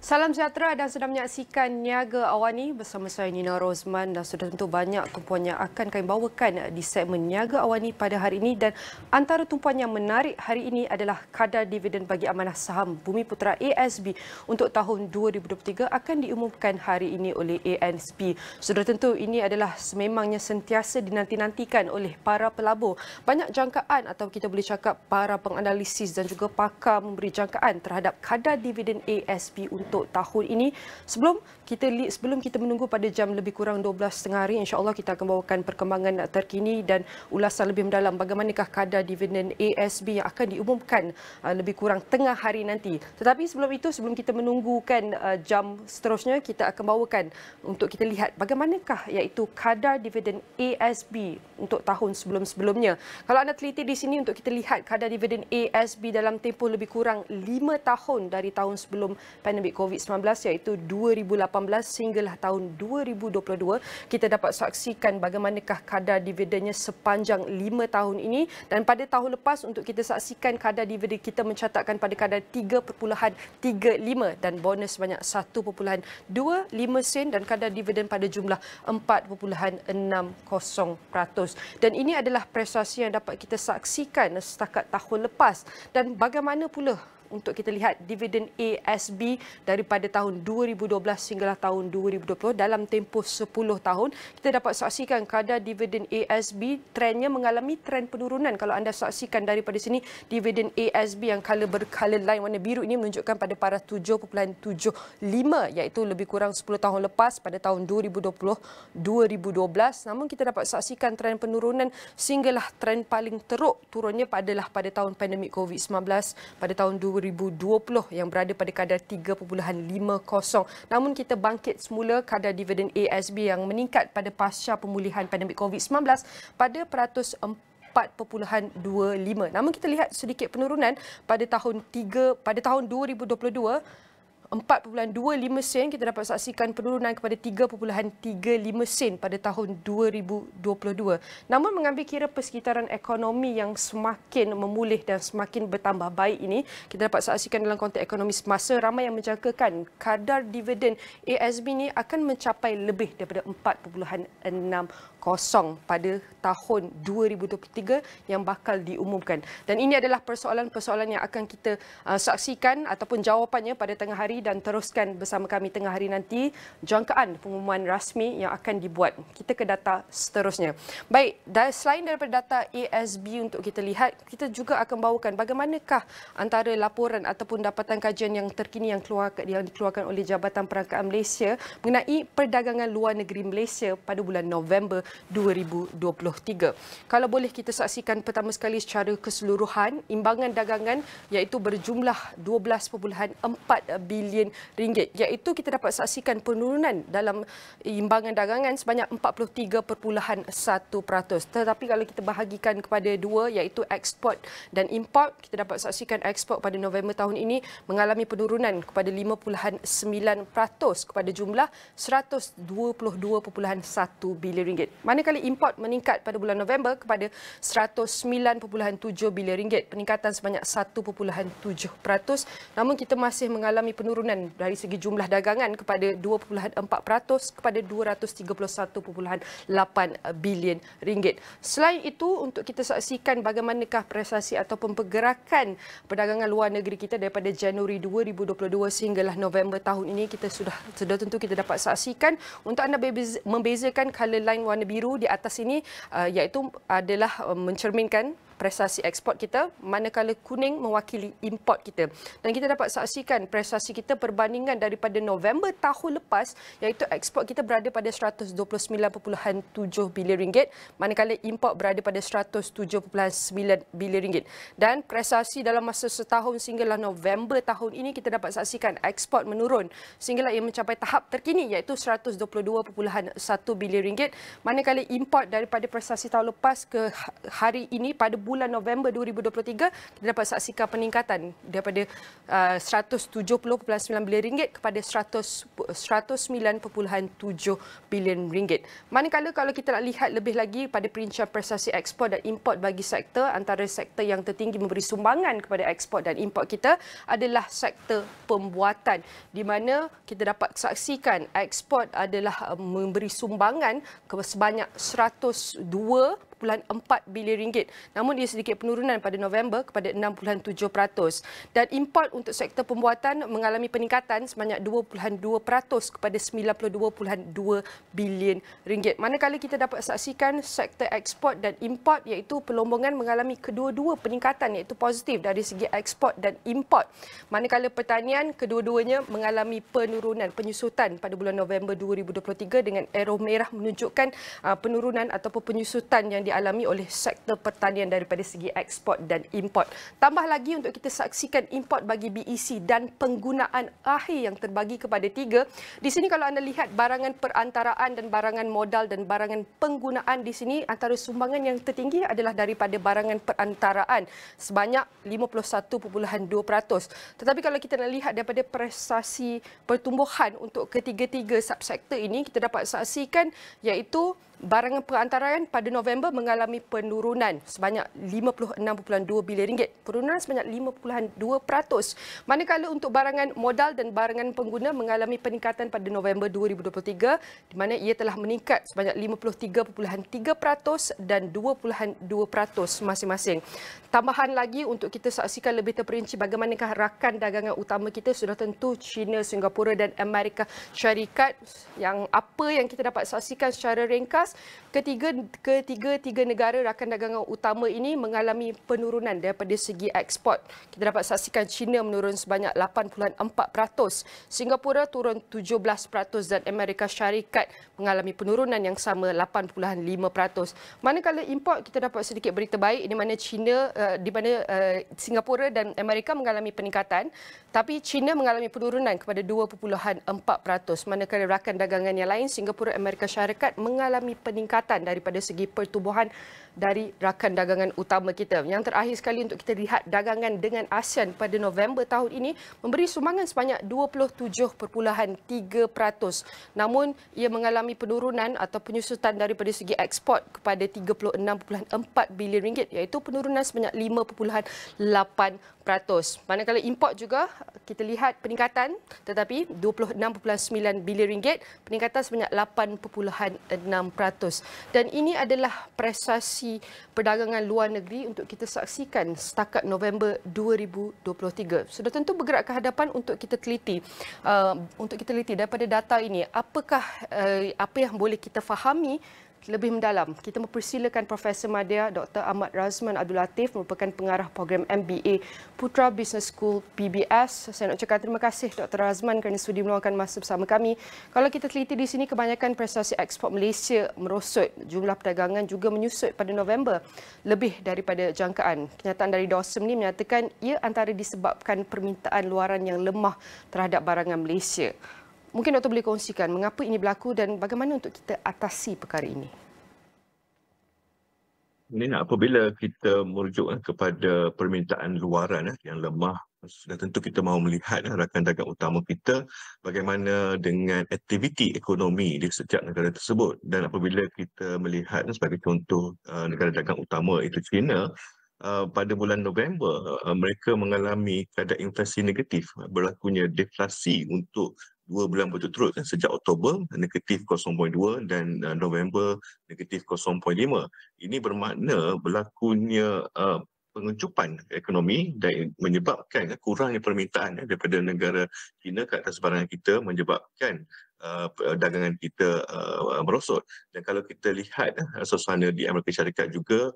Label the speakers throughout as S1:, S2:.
S1: Salam sejahtera dan sedang menyaksikan Niaga AWANI bersama saya Nina Rozman, dan sudah tentu banyak tumpuan yang akan kami bawakan di segmen Niaga AWANI pada hari ini, dan antara tumpuan yang menarik hari ini adalah kadar dividen bagi amanah saham Bumiputera ASB untuk tahun 2023 akan diumumkan hari ini oleh ANSP. Sudah tentu ini adalah sememangnya sentiasa dinanti-nantikan oleh para pelabur. Banyak jangkaan atau kita boleh cakap para penganalisis dan juga pakar memberi jangkaan terhadap kadar dividen ASB untuk tahun ini. Sebelum kita menunggu pada jam lebih kurang 12.30 hari, insya-Allah kita akan bawakan perkembangan terkini dan ulasan lebih mendalam bagaimanakah kadar dividen ASB yang akan diumumkan lebih kurang tengah hari nanti. Tetapi sebelum itu, sebelum kita menunggukan jam seterusnya, kita akan bawakan untuk kita lihat bagaimanakah iaitu kadar dividen ASB untuk tahun sebelum-sebelumnya. Kalau anda teliti di sini untuk kita lihat kadar dividen ASB dalam tempoh lebih kurang 5 tahun dari tahun sebelum pandemik COVID-19 iaitu 2018 sehinggalah tahun 2022, kita dapat saksikan bagaimanakah kadar dividennya sepanjang 5 tahun ini. Dan pada tahun lepas untuk kita saksikan kadar dividen kita mencatatkan pada kadar 3.35 dan bonus sebanyak 1.25 sen dan kadar dividen pada jumlah 4.60%. Dan ini adalah prestasi yang dapat kita saksikan setakat tahun lepas. Dan bagaimana pula untuk kita lihat dividen ASB daripada tahun 2012 hinggalah tahun 2020 dalam tempoh 10 tahun, kita dapat saksikan kadar dividen ASB trennya mengalami tren penurunan. Kalau anda saksikan daripada sini, dividen ASB yang bercolor line warna biru ini menunjukkan pada paras 7.75 iaitu lebih kurang 10 tahun lepas pada tahun 2020-2012. Namun kita dapat saksikan tren penurunan sehinggalah tren paling teruk turunnya pada tahun pandemik COVID-19 pada tahun 2020 yang berada pada kadar 3.50. Namun kita bangkit semula kadar dividen ASB yang meningkat pada pasca pemulihan pandemik COVID-19 pada peratus 4.25. Namun kita lihat sedikit penurunan pada tahun 2022, 4.25 sen, kita dapat saksikan penurunan kepada 3.35 sen pada tahun 2022. Namun mengambil kira persekitaran ekonomi yang semakin memulih dan semakin bertambah baik ini, kita dapat saksikan dalam konteks ekonomi semasa, ramai yang menjangkakan kadar dividen ASB ini akan mencapai lebih daripada 4.60 pada tahun 2023 yang bakal diumumkan. Dan ini adalah persoalan-persoalan yang akan kita saksikan ataupun jawapannya pada tengah hari, dan teruskan bersama kami tengah hari nanti jangkaan pengumuman rasmi yang akan dibuat. Kita ke data seterusnya. Baik, selain daripada data ASB untuk kita lihat, kita juga akan bawakan bagaimanakah antara laporan ataupun dapatan kajian yang terkini yang dikeluarkan oleh Jabatan Perangkaan Malaysia mengenai perdagangan luar negeri Malaysia pada bulan November 2023. Kalau boleh kita saksikan pertama sekali secara keseluruhan, imbangan dagangan iaitu berjumlah 12.4 bilion ringgit, iaitu kita dapat saksikan penurunan dalam imbangan dagangan sebanyak 43.1%. Tetapi kalau kita bahagikan kepada dua iaitu ekspor dan import, kita dapat saksikan ekspor pada November tahun ini mengalami penurunan kepada 5.9% kepada jumlah 122.1 bilion ringgit. Manakala import meningkat pada bulan November kepada 109.7 bilion ringgit, peningkatan sebanyak 1.7%. Namun kita masih mengalami penurunan dari segi jumlah dagangan kepada 2.4% kepada 231.8 bilion ringgit. Selain itu, untuk kita saksikan bagaimanakah prestasi ataupun pergerakan perdagangan luar negeri kita daripada Januari 2022 sehinggalah November tahun ini, kita sudah tentu kita dapat saksikan. Untuk anda membezakan color line warna biru di atas ini iaitu adalah mencerminkan prestasi ekspor kita, manakala kuning mewakili import kita. Dan kita dapat saksikan prestasi kita perbandingan daripada November tahun lepas, iaitu ekspor kita berada pada 129.7 bilion ringgit, manakala import berada pada 107.9 bilion ringgit. Dan prestasi dalam masa setahun sehinggalah November tahun ini, kita dapat saksikan ekspor menurun sehinggalah ia mencapai tahap terkini iaitu 122.1 bilion ringgit, manakala import daripada prestasi tahun lepas ke hari ini pada
S2: bulan November 2023 kita dapat saksikan peningkatan daripada RM170.9 bilion kepada RM109.7 bilion. Manakala kalau kita nak lihat lebih lagi pada perincian prestasi ekspor dan import bagi sektor, antara sektor yang tertinggi memberi sumbangan kepada ekspor dan import kita adalah sektor pembuatan, di mana kita dapat saksikan ekspor adalah memberi sumbangan sebanyak RM102.4 bilion. Namun dia sedikit penurunan pada November kepada 6.7%. Dan import untuk sektor pembuatan mengalami peningkatan sebanyak 2.2% kepada RM92.2 bilion. Manakala kita dapat saksikan sektor ekspor dan import iaitu pelombongan mengalami kedua-dua peningkatan iaitu positif dari segi ekspor dan import. Manakala pertanian kedua-duanya mengalami penurunan penyusutan pada bulan November 2023 dengan arrow merah menunjukkan penurunan ataupun penyusutan yang dialami oleh sektor pertanian daripada segi ekspor dan import. Tambah lagi untuk kita saksikan import bagi BEC dan penggunaan akhir yang terbagi kepada 3. Di sini kalau anda lihat barangan perantaraan dan barangan modal dan barangan penggunaan di sini, antara sumbangan yang tertinggi adalah daripada barangan perantaraan sebanyak 51.2%. Tetapi kalau kita nak lihat daripada prestasi pertumbuhan untuk ketiga-tiga subsektor ini, kita dapat saksikan iaitu barangan perantaraan pada November mengalami penurunan sebanyak RM56.2 bilion, penurunan sebanyak 5.2%. Manakala untuk barangan modal dan barangan pengguna mengalami peningkatan pada November 2023, di mana ia telah meningkat sebanyak 53.3% dan 2.2% masing-masing. Tambahan lagi untuk kita saksikan lebih terperinci bagaimanakah rakan dagangan utama kita, sudah tentu China, Singapura dan Amerika Syarikat, yang apa yang kita dapat saksikan secara ringkas, ketiga negara rakan dagangan utama ini mengalami penurunan daripada segi ekspor. Kita dapat saksikan China menurun sebanyak 8.4%, Singapura turun 17% dan Amerika Syarikat mengalami penurunan yang sama 8.5%. Manakala import kita dapat sedikit berita baik, di mana Singapura dan Amerika mengalami peningkatan, tapi China mengalami penurunan kepada 2.4%. Manakala rakan dagangan yang lain, Singapura, Amerika Syarikat mengalami peningkatan daripada segi pertumbuhan dari rakan dagangan utama kita. Yang terakhir sekali untuk kita lihat dagangan dengan ASEAN pada November tahun ini memberi sumbangan sebanyak 27.3%. Namun ia mengalami penurunan atau penyusutan daripada segi ekspor kepada RM36.4 bilion iaitu penurunan sebanyak 5.8%. Manakala import juga kita lihat peningkatan tetapi RM26.9 bilion, peningkatan sebanyak 8.6%. Dan ini adalah prestasi perdagangan luar negeri untuk kita saksikan setakat November 2023. Sudah tentu bergerak ke hadapan untuk kita teliti daripada data ini apakah apa yang boleh kita fahami lebih mendalam. Kita mempersilakan Profesor Madya Dr. Nina Rozman Abdul Latif, merupakan pengarah program MBA Putra Business School PBS. Saya nak ucapkan terima kasih Dr. Rozman kerana sudi meluangkan masa bersama kami. Kalau kita teliti di sini, kebanyakan prestasi ekspor Malaysia merosot. Jumlah perdagangan juga menyusut pada November lebih daripada jangkaan. Kenyataan dari DOSM ini menyatakan ia antara disebabkan permintaan luaran yang lemah terhadap barangan Malaysia. Mungkin Doktor boleh kongsikan mengapa ini berlaku dan bagaimana untuk kita atasi perkara ini.
S3: Ini apabila kita merujuk kepada permintaan luaran yang lemah, sudah tentu kita mahu melihat rakan dagang utama kita bagaimana dengan aktiviti ekonomi di setiap negara tersebut. Dan apabila kita melihat sebagai contoh negara dagang utama itu China, pada bulan November mereka mengalami kadar inflasi negatif, berlakunya deflasi untuk 2 bulan berturut-turut sejak Oktober negatif 0.2 dan November negatif 0.5. Ini bermakna berlakunya pengecupan ekonomi dan menyebabkan kurangnya permintaan daripada negara China ke atas barangan kita, menyebabkan dagangan kita merosot. Dan kalau kita lihat suasana di Amerika Syarikat juga,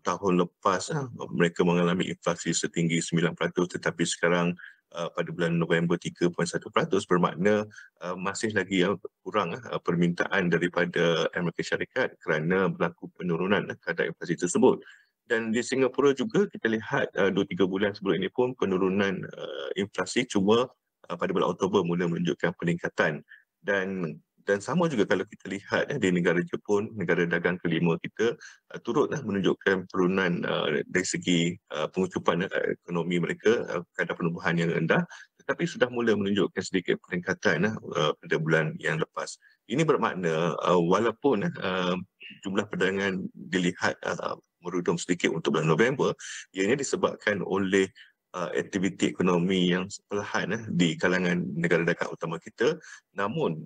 S3: tahun lepas mereka mengalami inflasi setinggi 9%, tetapi sekarang pada bulan November 3.1%, bermakna masih lagi kurang permintaan daripada Amerika Syarikat kerana berlaku penurunan kadar inflasi tersebut. Dan di Singapura juga kita lihat 2-3 bulan sebelum ini pun penurunan inflasi, cuma pada bulan Oktober mula menunjukkan peningkatan. Dan Dan sama juga kalau kita lihat di negara Jepun, negara dagang kelima kita, turutlah menunjukkan penurunan dari segi pengucupan ekonomi mereka, kadar penumbuhan yang rendah, tetapi sudah mula menunjukkan sedikit peningkatan pada bulan yang lepas. Ini bermakna walaupun jumlah perdagangan dilihat merudum sedikit untuk bulan November, ianya disebabkan oleh aktiviti ekonomi yang perlahan di kalangan negara dagang utama kita. Namun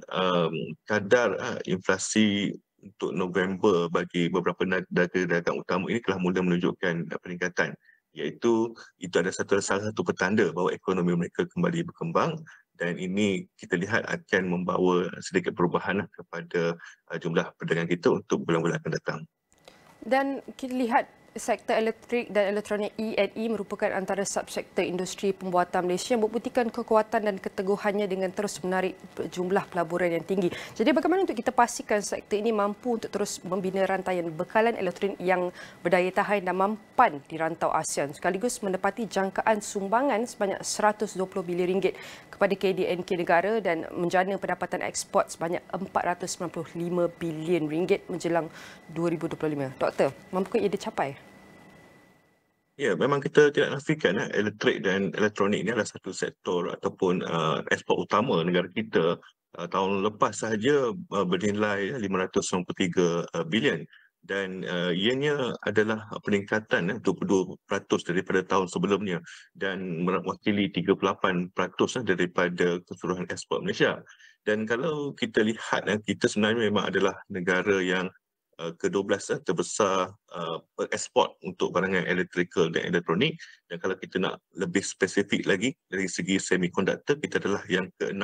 S3: kadar inflasi untuk November bagi beberapa negara dagang utama ini telah mula menunjukkan peningkatan, iaitu itu adalah salah satu petanda bahawa ekonomi mereka kembali berkembang, dan ini kita lihat akan membawa sedikit perubahan kepada jumlah perdagangan kita untuk bulan-bulan akan datang.
S2: Dan kita lihat sektor elektrik dan elektronik E&E merupakan antara subsektor industri pembuatan Malaysia yang membuktikan kekuatan dan keteguhannya dengan terus menarik jumlah pelaburan yang tinggi. Jadi bagaimana untuk kita pastikan sektor ini mampu untuk terus membina rantaian bekalan elektronik yang berdaya tahan dan mampan di rantau ASEAN sekaligus menepati jangkaan sumbangan sebanyak RM120 bilion kepada KDNK negara dan menjana pendapatan ekspor sebanyak RM495 bilion menjelang 2025. Doktor, mampukah ia dicapai?
S3: Ya, memang kita tidak nafikan elektrik dan elektronik ini adalah satu sektor ataupun ekspor utama negara kita. Tahun lepas sahaja bernilai 593 bilion, dan ianya adalah peningkatan 22% daripada tahun sebelumnya dan mewakili 38% daripada keseluruhan ekspor Malaysia. Dan kalau kita lihat, kita sebenarnya memang adalah negara yang ke-12 terbesar ekspor untuk barangan elektrikal dan elektronik, dan kalau kita nak lebih spesifik lagi dari segi semikonduktor, kita adalah yang ke-6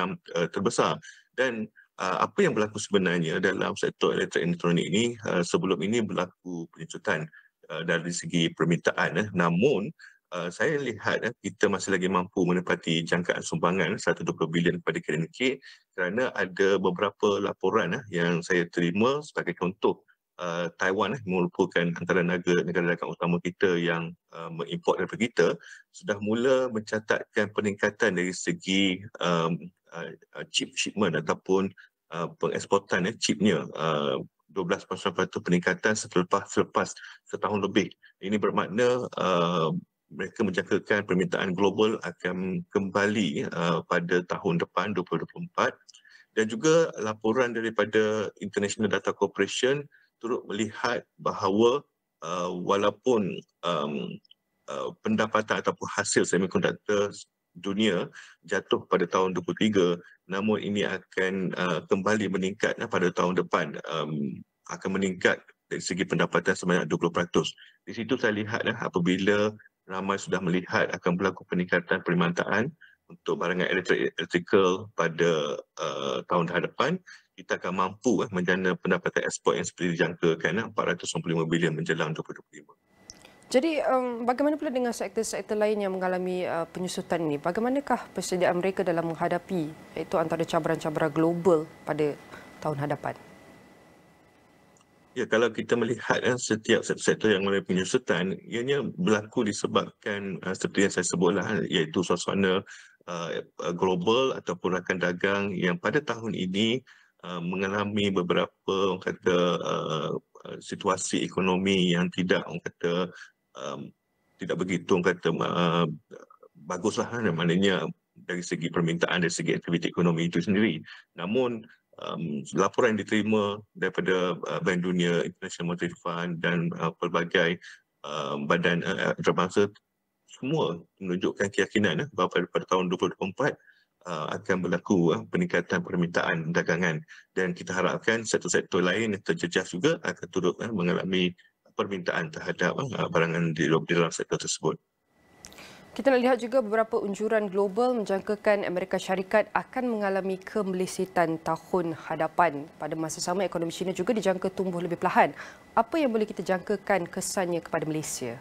S3: terbesar. Dan apa yang berlaku sebenarnya dalam sektor elektrik elektronik ini, sebelum ini berlaku penyejukan dari segi permintaan, namun saya lihat kita masih lagi mampu menepati jangkaan sumbangan 120 bilion kepada KDNK kerana ada beberapa laporan yang saya terima. Sebagai contoh, Taiwan merupakan antara negara dagang utama kita yang mengimport daripada kita, sudah mula mencatatkan peningkatan dari segi chip shipment ataupun pengeksportan chipnya, 12% peningkatan selepas setahun lebih. Ini bermakna mereka menjangkakan permintaan global akan kembali pada tahun depan 2024, dan juga laporan daripada International Data Corporation turut melihat bahawa walaupun pendapatan ataupun hasil semikonduktor dunia jatuh pada tahun 2023, namun ini akan kembali meningkat pada tahun depan, akan meningkat dari segi pendapatan sebanyak 20%. Di situ saya lihat apabila ramai sudah melihat akan berlaku peningkatan permintaan untuk barangan elektrikal pada tahun hadapan, kita akan mampu menjana pendapatan ekspor yang seperti dijangkakan 495 bilion menjelang 2025.
S2: Jadi bagaimana pula dengan sektor-sektor lain yang mengalami penyusutan ini? Bagaimanakah persediaan mereka dalam menghadapi iaitu antara cabaran-cabaran global pada tahun hadapan?
S3: Ya, kalau kita melihat setiap sektor yang mengalami penyusutan, ianya berlaku disebabkan seperti yang saya sebutlah, iaitu suasana global ataupun rakan dagang yang pada tahun ini mengalami beberapa situasi ekonomi yang tidak tidak begitu baguslah, maknanya dari segi permintaan, dari segi aktiviti ekonomi itu sendiri. Namun laporan yang diterima daripada Bank Dunia, International Monetary Fund dan pelbagai badan antarabangsa semua menunjukkan keyakinan bahawa pada tahun 2024 akan berlaku peningkatan permintaan dagangan, dan kita harapkan sektor-sektor lain yang terjejas juga akan turut mengalami permintaan terhadap barangan di dalam sektor tersebut.
S2: Kita nak lihat juga beberapa unjuran global menjangkakan Amerika Syarikat akan mengalami kemelisitan tahun hadapan. Pada masa sama, ekonomi China juga dijangka tumbuh lebih perlahan. Apa yang boleh kita jangkakan kesannya kepada Malaysia?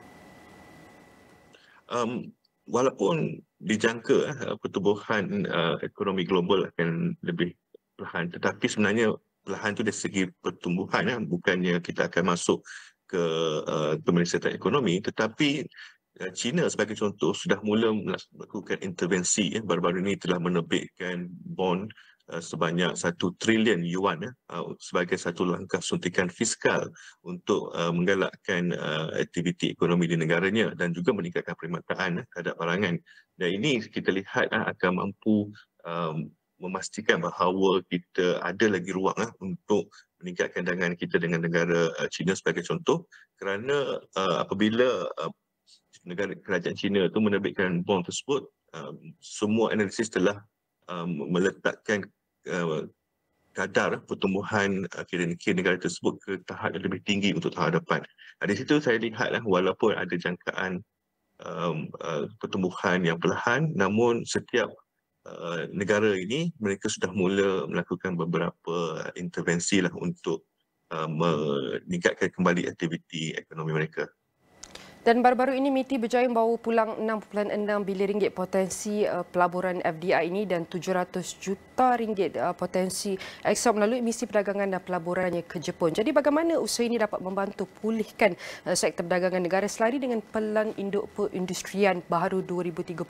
S3: Walaupun dijangka pertumbuhan ekonomi global akan lebih perlahan, tetapi sebenarnya perlahan itu dari segi pertumbuhan, bukannya kita akan masuk ke kemelisitan ekonomi, tetapi China sebagai contoh sudah mula melakukan intervensi. Baru-baru ini telah menerbitkan bond sebanyak 1 trilion yuan sebagai satu langkah suntikan fiskal untuk menggalakkan aktiviti ekonomi di negaranya dan juga meningkatkan permintaan terhadap barangan. Dan ini kita lihat akan mampu memastikan bahawa kita ada lagi ruang untuk meningkatkan dagangan kita dengan negara China sebagai contoh, kerana apabila negara kerajaan China itu menerbitkan bond tersebut, semua analisis telah meletakkan kadar pertumbuhan kira-kira negara tersebut ke tahap yang lebih tinggi untuk tahun depan. Di situ saya lihat walaupun ada jangkaan pertumbuhan yang perlahan, namun setiap negara ini mereka sudah mula melakukan beberapa intervensi untuk meningkatkan kembali aktiviti ekonomi mereka.
S2: Dan baru-baru ini MITI berjaya membawa pulang 6.6 bilion ringgit potensi pelaburan FDI ini dan 700 juta ringgit potensi ekspor melalui misi perdagangan dan pelaburannya ke Jepun. Jadi bagaimana usaha ini dapat membantu pulihkan sektor perdagangan negara selari dengan Pelan Induk Perindustrian Baharu 2030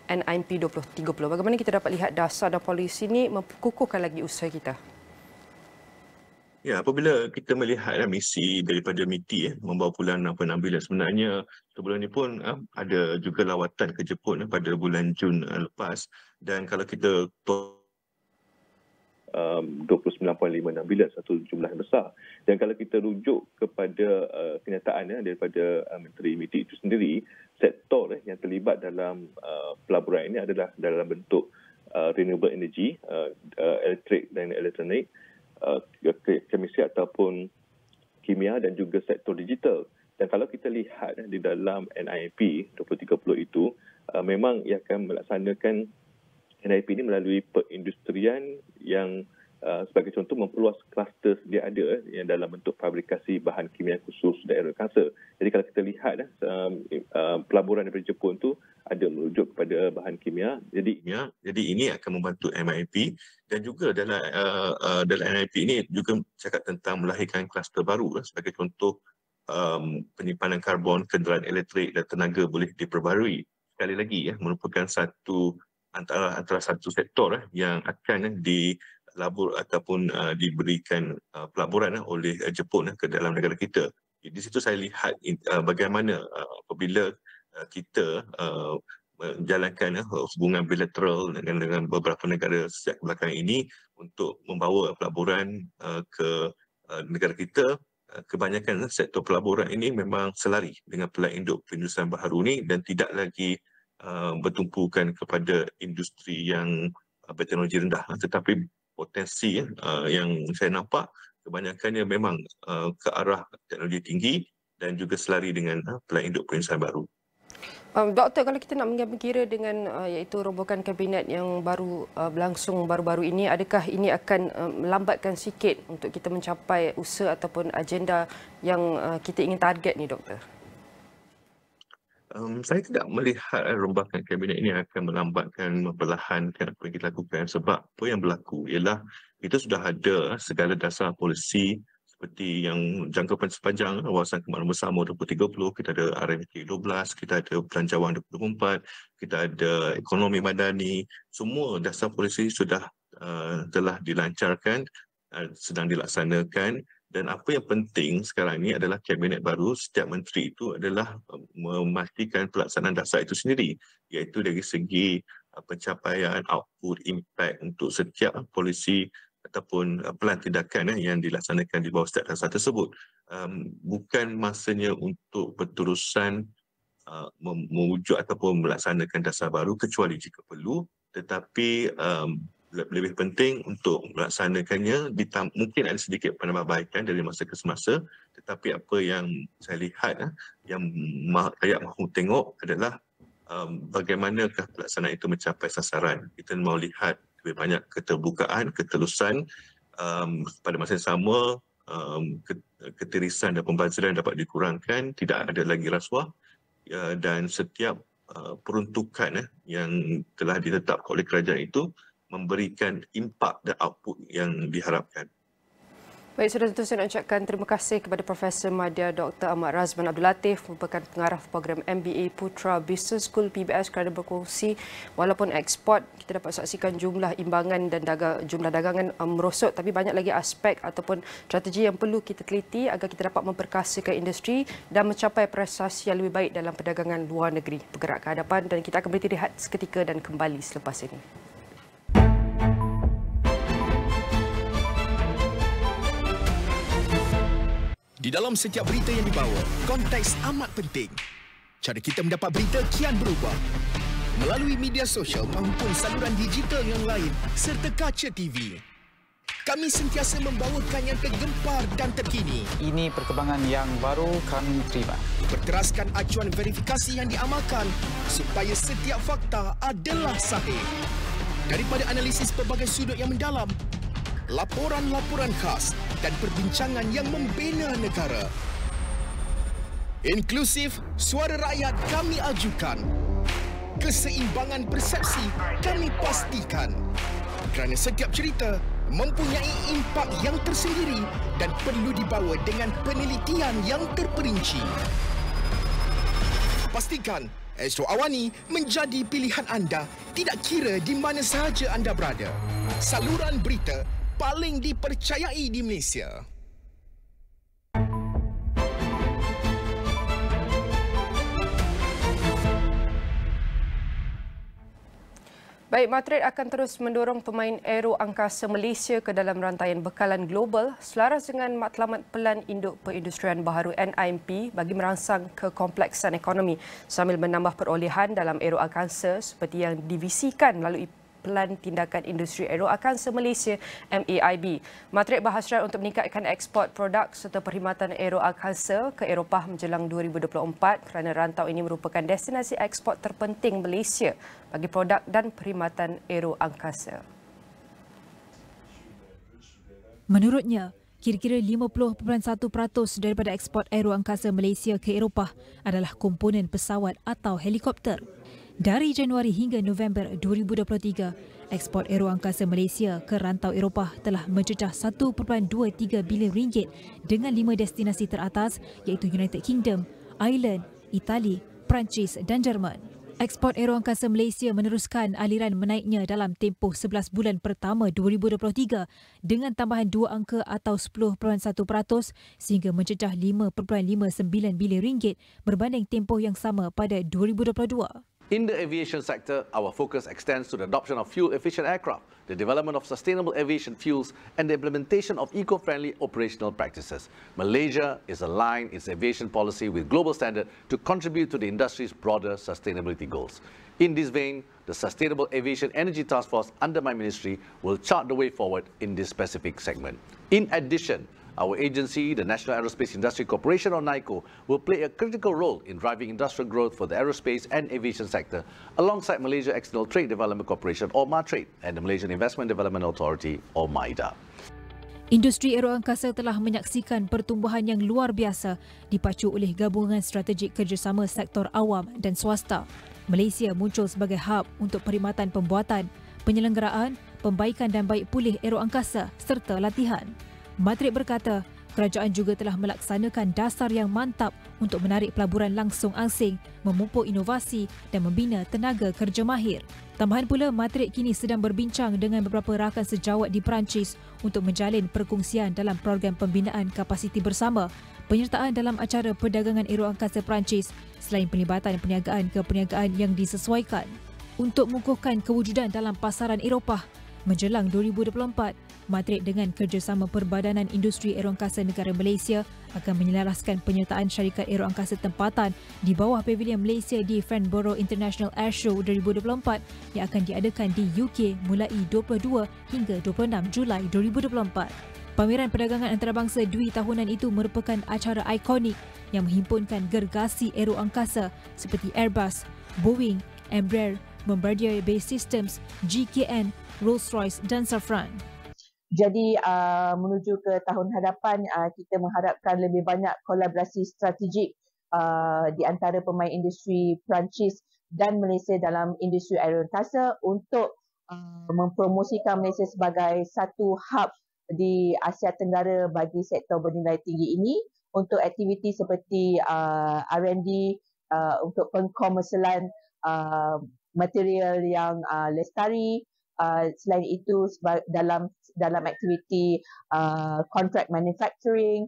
S2: NIMP 2030. Bagaimana kita dapat lihat dasar dan polisi ini memperkukuhkan lagi usaha kita?
S3: Ya, apabila kita melihat misi daripada MITI membawa pulang 6.6 bilion, sebenarnya sebelum ini pun ada juga lawatan ke Jepun pada bulan Jun lepas, dan kalau kita 29.56 bilion, satu jumlah yang besar. Dan kalau kita rujuk kepada kenyataan daripada Menteri MITI itu sendiri, sektor yang terlibat dalam pelaburan ini adalah dalam bentuk renewable energy, elektrik dan elektronik, kemistri ataupun kimia dan juga sektor digital. Dan kalau kita lihat di dalam NIMP 2030 itu, memang ia akan melaksanakan NIMP ini melalui perindustrian yang sebagai contoh memperluas kluster sedia ada yang dalam bentuk fabrikasi bahan kimia khusus daerah kanser. Jadi kalau kita lihat pelaburan daripada Jepun tu ada merujuk kepada bahan kimia. Jadi ini akan membantu MIP, dan juga dalam MIP ini juga cakap tentang melahirkan kluster baru sebagai contoh penyimpanan karbon, kenderaan elektrik dan tenaga boleh diperbarui. Sekali lagi merupakan satu antara satu sektor yang akan dilabur ataupun diberikan pelaburan oleh Jepun ke dalam negara kita. Di situ saya lihat bagaimana apabila kita menjalankan hubungan bilateral dengan beberapa negara sejak belakang ini untuk membawa pelaburan ke negara kita, kebanyakan sektor pelaburan ini memang selari dengan Pelan Induk Perindustrian Baharu ini dan tidak lagi bertumpukan kepada industri yang berteknologi rendah, tetapi potensi yang saya nampak kebanyakannya memang ke arah teknologi tinggi dan juga selari dengan Pelan Induk Perindustrian Baru.
S2: Doktor, kalau kita nak mengambil kira dengan iaitu rombongan kabinet yang baru berlangsung baru-baru ini, adakah ini akan melambatkan sikit untuk kita mencapai usaha ataupun agenda yang kita ingin target ni, Doktor?
S3: Saya tidak melihat rombakan kabinet ini akan melambatkan, memperlahankan apa yang kita lakukan, sebab apa yang berlaku ialah kita sudah ada segala dasar polisi seperti yang jangka sepanjang wawasan kemajuan bersama 2030, kita ada RMK 12, kita ada Belanjawan 2024, kita ada ekonomi madani. Semua dasar polisi sudah telah dilancarkan, sedang dilaksanakan. Dan apa yang penting sekarang ini adalah kabinet baru, setiap menteri itu adalah memastikan pelaksanaan dasar itu sendiri, iaitu dari segi pencapaian output, impact untuk setiap polisi ataupun pelan tindakan yang dilaksanakan di bawah setiap dasar tersebut. Bukan masanya untuk berterusan mewujud ataupun melaksanakan dasar baru kecuali jika perlu, tetapi lebih penting untuk melaksanakannya. Mungkin ada sedikit penambahbaikan dari masa ke semasa, tetapi apa yang saya lihat yang rakyat mahu tengok adalah bagaimanakah pelaksanaan itu mencapai sasaran. Kita mahu lihat lebih banyak keterbukaan, ketelusan, pada masa yang sama ketirisan dan pembaziran dapat dikurangkan, tidak ada lagi rasuah, dan setiap peruntukan yang telah ditetapkan oleh kerajaan itu memberikan impak dan output yang diharapkan.
S1: Baik, sudah tentu saya nak ucapkan terima kasih kepada Profesor Madya Dr. Ahmad Razman Abdul Latif, merupakan pengarah program MBA Putra Business School PBS, kerana berkongsi walaupun ekspor kita dapat saksikan jumlah imbangan dan jumlah dagangan merosot, tapi banyak lagi aspek ataupun strategi yang perlu kita teliti agar kita dapat memperkasakan industri dan mencapai prestasi yang lebih baik dalam perdagangan luar negeri bergerak ke hadapan. Dan kita akan berhenti rehat seketika dan kembali selepas ini.
S4: Di dalam setiap berita yang dibawa, konteks amat penting. Cara kita mendapat berita kian berubah. Melalui media sosial maupun saluran digital yang lain serta kaca TV. Kami sentiasa membawakan yang tergempar dan terkini.
S5: Ini perkembangan yang baru kami terima.
S4: Berteraskan acuan verifikasi yang diamalkan supaya setiap fakta adalah sahih. Daripada analisis pelbagai sudut yang mendalam, laporan-laporan khas dan perbincangan yang membina negara. Inklusif, suara rakyat kami ajukan. Keseimbangan persepsi kami pastikan. Kerana setiap cerita mempunyai impak yang tersendiri dan perlu dibawa dengan penelitian yang terperinci. Pastikan Astro Awani menjadi pilihan anda tidak kira di mana sahaja anda berada. Saluran berita paling dipercayai di Malaysia.
S1: Baik, Madrid akan terus mendorong pemain aero angkasa Malaysia ke dalam rantaian bekalan global selaras dengan matlamat Pelan Induk Perindustrian Baharu NIMP bagi merangsang kekompleksan ekonomi sambil menambah perolehan dalam aero angkasa seperti yang divisikan melalui Pelan Tindakan Industri Aero Angkasa Malaysia MAIB. Madrid berhasrat untuk meningkatkan ekspor produk serta perkhidmatan aero angkasa ke Eropah menjelang 2024 kerana rantau ini merupakan destinasi ekspor terpenting Malaysia bagi produk dan perkhidmatan aero angkasa.
S6: Menurutnya, kira-kira 50.1% daripada ekspor aero angkasa Malaysia ke Eropah adalah komponen pesawat atau helikopter. Dari Januari hingga November 2023, ekspor aero angkasa Malaysia ke rantau Eropah telah mencecah 1.23 bilion ringgit dengan 5 destinasi teratas iaitu United Kingdom, Ireland, Itali, Perancis dan Jerman. Ekspor aero angkasa Malaysia meneruskan aliran menaiknya dalam tempoh 11 bulan pertama 2023 dengan tambahan 2 angka atau 10.1% sehingga mencecah 5.59 bilion ringgit berbanding tempoh yang sama pada 2022.
S7: In the aviation sector, our focus extends to the adoption of fuel-efficient aircraft, the development of sustainable aviation fuels, and the implementation of eco-friendly operational practices. Malaysia is aligned its aviation policy with global standard to contribute to the industry's broader sustainability goals. In this vein, the Sustainable Aviation Energy Task Force under my ministry will chart the way forward in this specific segment. In addition, our agency, the National Aerospace Industry Corporation or NICO, will play a critical role in driving industrial growth for the aerospace and aviation sector alongside Malaysia External Trade Development Corporation or MATRADE and the Malaysian Investment Development Authority or MIDA.
S6: Industri aero angkasa telah menyaksikan pertumbuhan yang luar biasa dipacu oleh gabungan strategik kerjasama sektor awam dan swasta. Malaysia muncul sebagai hub untuk perkhidmatan pembuatan, penyelenggaraan, pembaikan dan baik pulih aero angkasa serta latihan. Madrid berkata, kerajaan juga telah melaksanakan dasar yang mantap untuk menarik pelaburan langsung asing, memupuk inovasi dan membina tenaga kerja mahir. Tambahan pula, Madrid kini sedang berbincang dengan beberapa rakan sejawat di Perancis untuk menjalin perkongsian dalam program pembinaan kapasiti bersama, penyertaan dalam acara perdagangan aero angkasa Perancis selain pelibatan perniagaan ke perniagaan yang disesuaikan. Untuk mengukuhkan kewujudan dalam pasaran Eropah, menjelang 2024, Madrid dengan kerjasama Perbadanan Industri Aeroangkasa Negara Malaysia akan menyelaraskan penyertaan syarikat aeroangkasa tempatan di bawah Pavilion Malaysia di Farnborough International Air Show 2024 yang akan diadakan di UK mulai 22 hingga 26 Julai 2024. Pameran perdagangan antarabangsa dwi tahunan itu merupakan acara ikonik yang menghimpunkan gergasi aeroangkasa seperti Airbus, Boeing, Embraer, Bombardier Base Systems, GKN, Rolls-Royce dan Safran.
S8: Jadi menuju ke tahun hadapan kita mengharapkan lebih banyak kolaborasi strategik di antara pemain industri Perancis dan Malaysia dalam industri aeroangkasa untuk mempromosikan Malaysia sebagai satu hub di Asia Tenggara bagi sektor bernilai tinggi ini untuk aktiviti seperti R&D untuk pengkomersialan material yang lestari. Selain itu dalam aktiviti contract manufacturing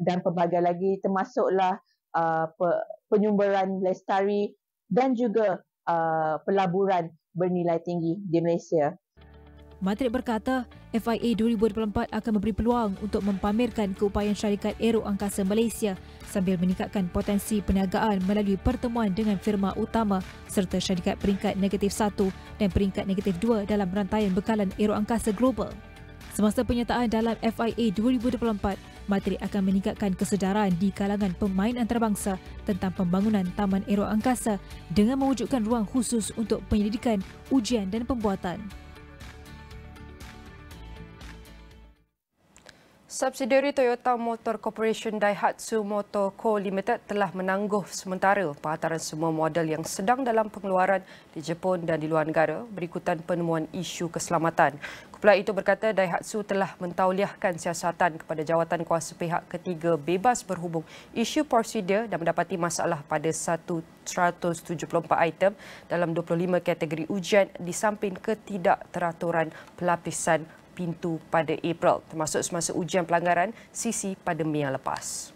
S8: dan pelbagai lagi, termasuklah penyumberan lestari dan juga pelaburan bernilai tinggi di Malaysia.
S6: Matrik berkata, FIA 2024 akan memberi peluang untuk mempamerkan keupayaan syarikat Aero Angkasa Malaysia sambil meningkatkan potensi perniagaan melalui pertemuan dengan firma utama serta syarikat peringkat -1 dan peringkat -2 dalam rantaian bekalan Aero Angkasa Global. Semasa penyertaan dalam FIA 2024, Matrik akan meningkatkan kesedaran di kalangan pemain antarabangsa tentang pembangunan Taman Aero Angkasa dengan mewujudkan ruang khusus untuk penyelidikan, ujian dan pembuatan.
S2: Subsidiari Toyota Motor Corporation Daihatsu Motor Co Limited telah menangguh sementara penghantaran semua model yang sedang dalam pengeluaran di Jepun dan di luar negara berikutan penemuan isu keselamatan. Kumpulan itu berkata Daihatsu telah mentauliahkan siasatan kepada jawatan kuasa pihak ketiga bebas berhubung isu prosedur dan mendapati masalah pada 174 item dalam 25 kategori ujian di samping ketidakteraturan pelapisan pintu pada April, termasuk semasa ujian pelanggaran CC pada Mei yang lepas.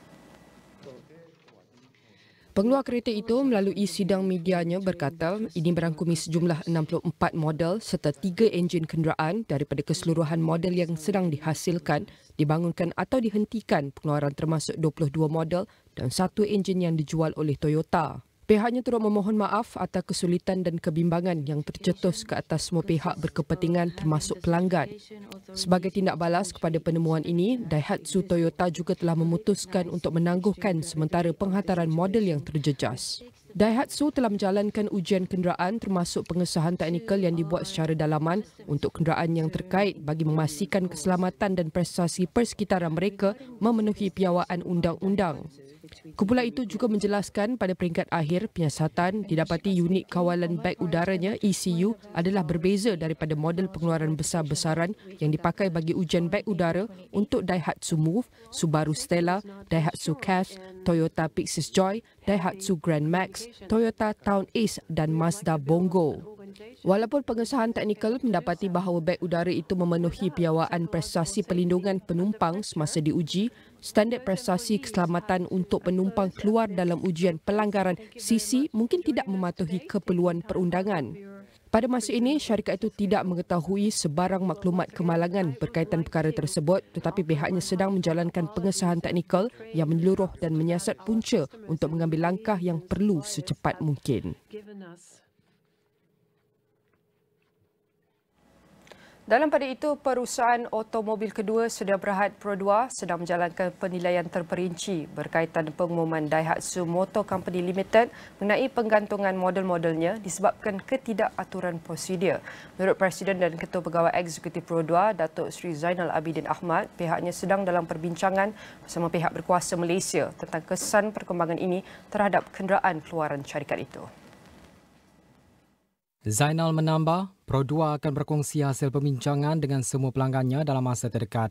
S2: Pengeluar kereta itu melalui sidang medianya berkata ini merangkumi sejumlah 64 model serta 3 enjin kenderaan daripada keseluruhan model yang sedang dihasilkan, dibangunkan atau dihentikan pengeluaran termasuk 22 model dan 1 enjin yang dijual oleh Toyota. Pihaknya turut memohon maaf atas kesulitan dan kebimbangan yang tercetus ke atas semua pihak berkepentingan termasuk pelanggan. Sebagai tindak balas kepada penemuan ini, Daihatsu Toyota juga telah memutuskan untuk menangguhkan sementara penghantaran model yang terjejas. Daihatsu telah menjalankan ujian kenderaan termasuk pengesahan teknikal yang dibuat secara dalaman untuk kenderaan yang terkait bagi memastikan keselamatan dan prestasi persekitaran mereka memenuhi piawaan undang-undang. Kumpulan itu juga menjelaskan pada peringkat akhir penyiasatan didapati unit kawalan beg udaranya ECU adalah berbeza daripada model pengeluaran besar-besaran yang dipakai bagi ujian beg udara untuk Daihatsu Move, Subaru Stella, Daihatsu Cash, Toyota Pixis Joy, Daihatsu Grand Max, Toyota Town Ace dan Mazda Bongo. Walaupun pengesahan teknikal mendapati bahawa beg udara itu memenuhi piawaan prestasi perlindungan penumpang semasa diuji, standard prestasi keselamatan untuk penumpang keluar dalam ujian pelanggaran CC mungkin tidak mematuhi keperluan perundangan. Pada masa ini, syarikat itu tidak mengetahui sebarang maklumat kemalangan berkaitan perkara tersebut tetapi pihaknya sedang menjalankan pengesahan teknikal yang menyeluruh dan menyiasat punca untuk mengambil langkah yang perlu secepat mungkin. Dalam pada itu, perusahaan automobil kedua Sedia Berhad Pro 2 sedang menjalankan penilaian terperinci berkaitan pengumuman Daihatsu Motor Company Limited mengenai penggantungan model-modelnya disebabkan ketidakaturan prosedur. Menurut Presiden dan Ketua Pegawai Eksekutif Pro 2, Datuk Seri Zainal Abidin Ahmad, pihaknya sedang dalam perbincangan bersama pihak berkuasa Malaysia tentang kesan perkembangan ini terhadap kenderaan keluaran syarikat itu.
S9: Zainal menambah, Pro 2 akan berkongsi hasil perbincangan dengan semua pelanggannya dalam masa terdekat.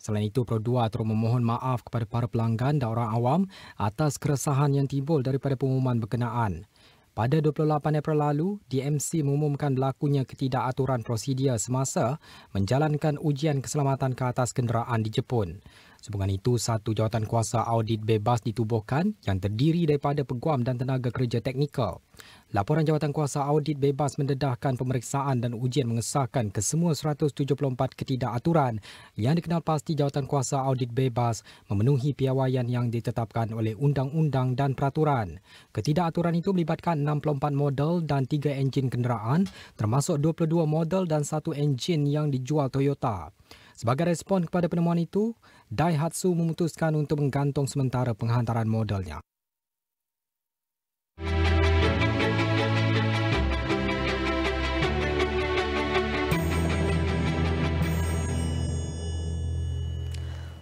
S9: Selain itu, Pro 2 turut memohon maaf kepada para pelanggan dan orang awam atas keresahan yang timbul daripada pengumuman berkenaan. Pada 28 April lalu, DMC mengumumkan berlakunya ketidakaturan prosedur semasa menjalankan ujian keselamatan ke atas kenderaan di Jepun. Sehubungan itu, satu jawatan kuasa audit bebas ditubuhkan yang terdiri daripada peguam dan tenaga kerja teknikal. Laporan jawatan kuasa audit bebas mendedahkan pemeriksaan dan ujian mengesahkan kesemua 174 ketidakaturan yang dikenal pasti jawatan kuasa audit bebas memenuhi piawaian yang ditetapkan oleh undang-undang dan peraturan. Ketidakaturan itu melibatkan 64 model dan 3 enjin kenderaan termasuk 22 model dan 1 enjin yang dijual Toyota. Sebagai respon kepada penemuan itu, Daihatsu memutuskan untuk menggantung sementara penghantaran modelnya.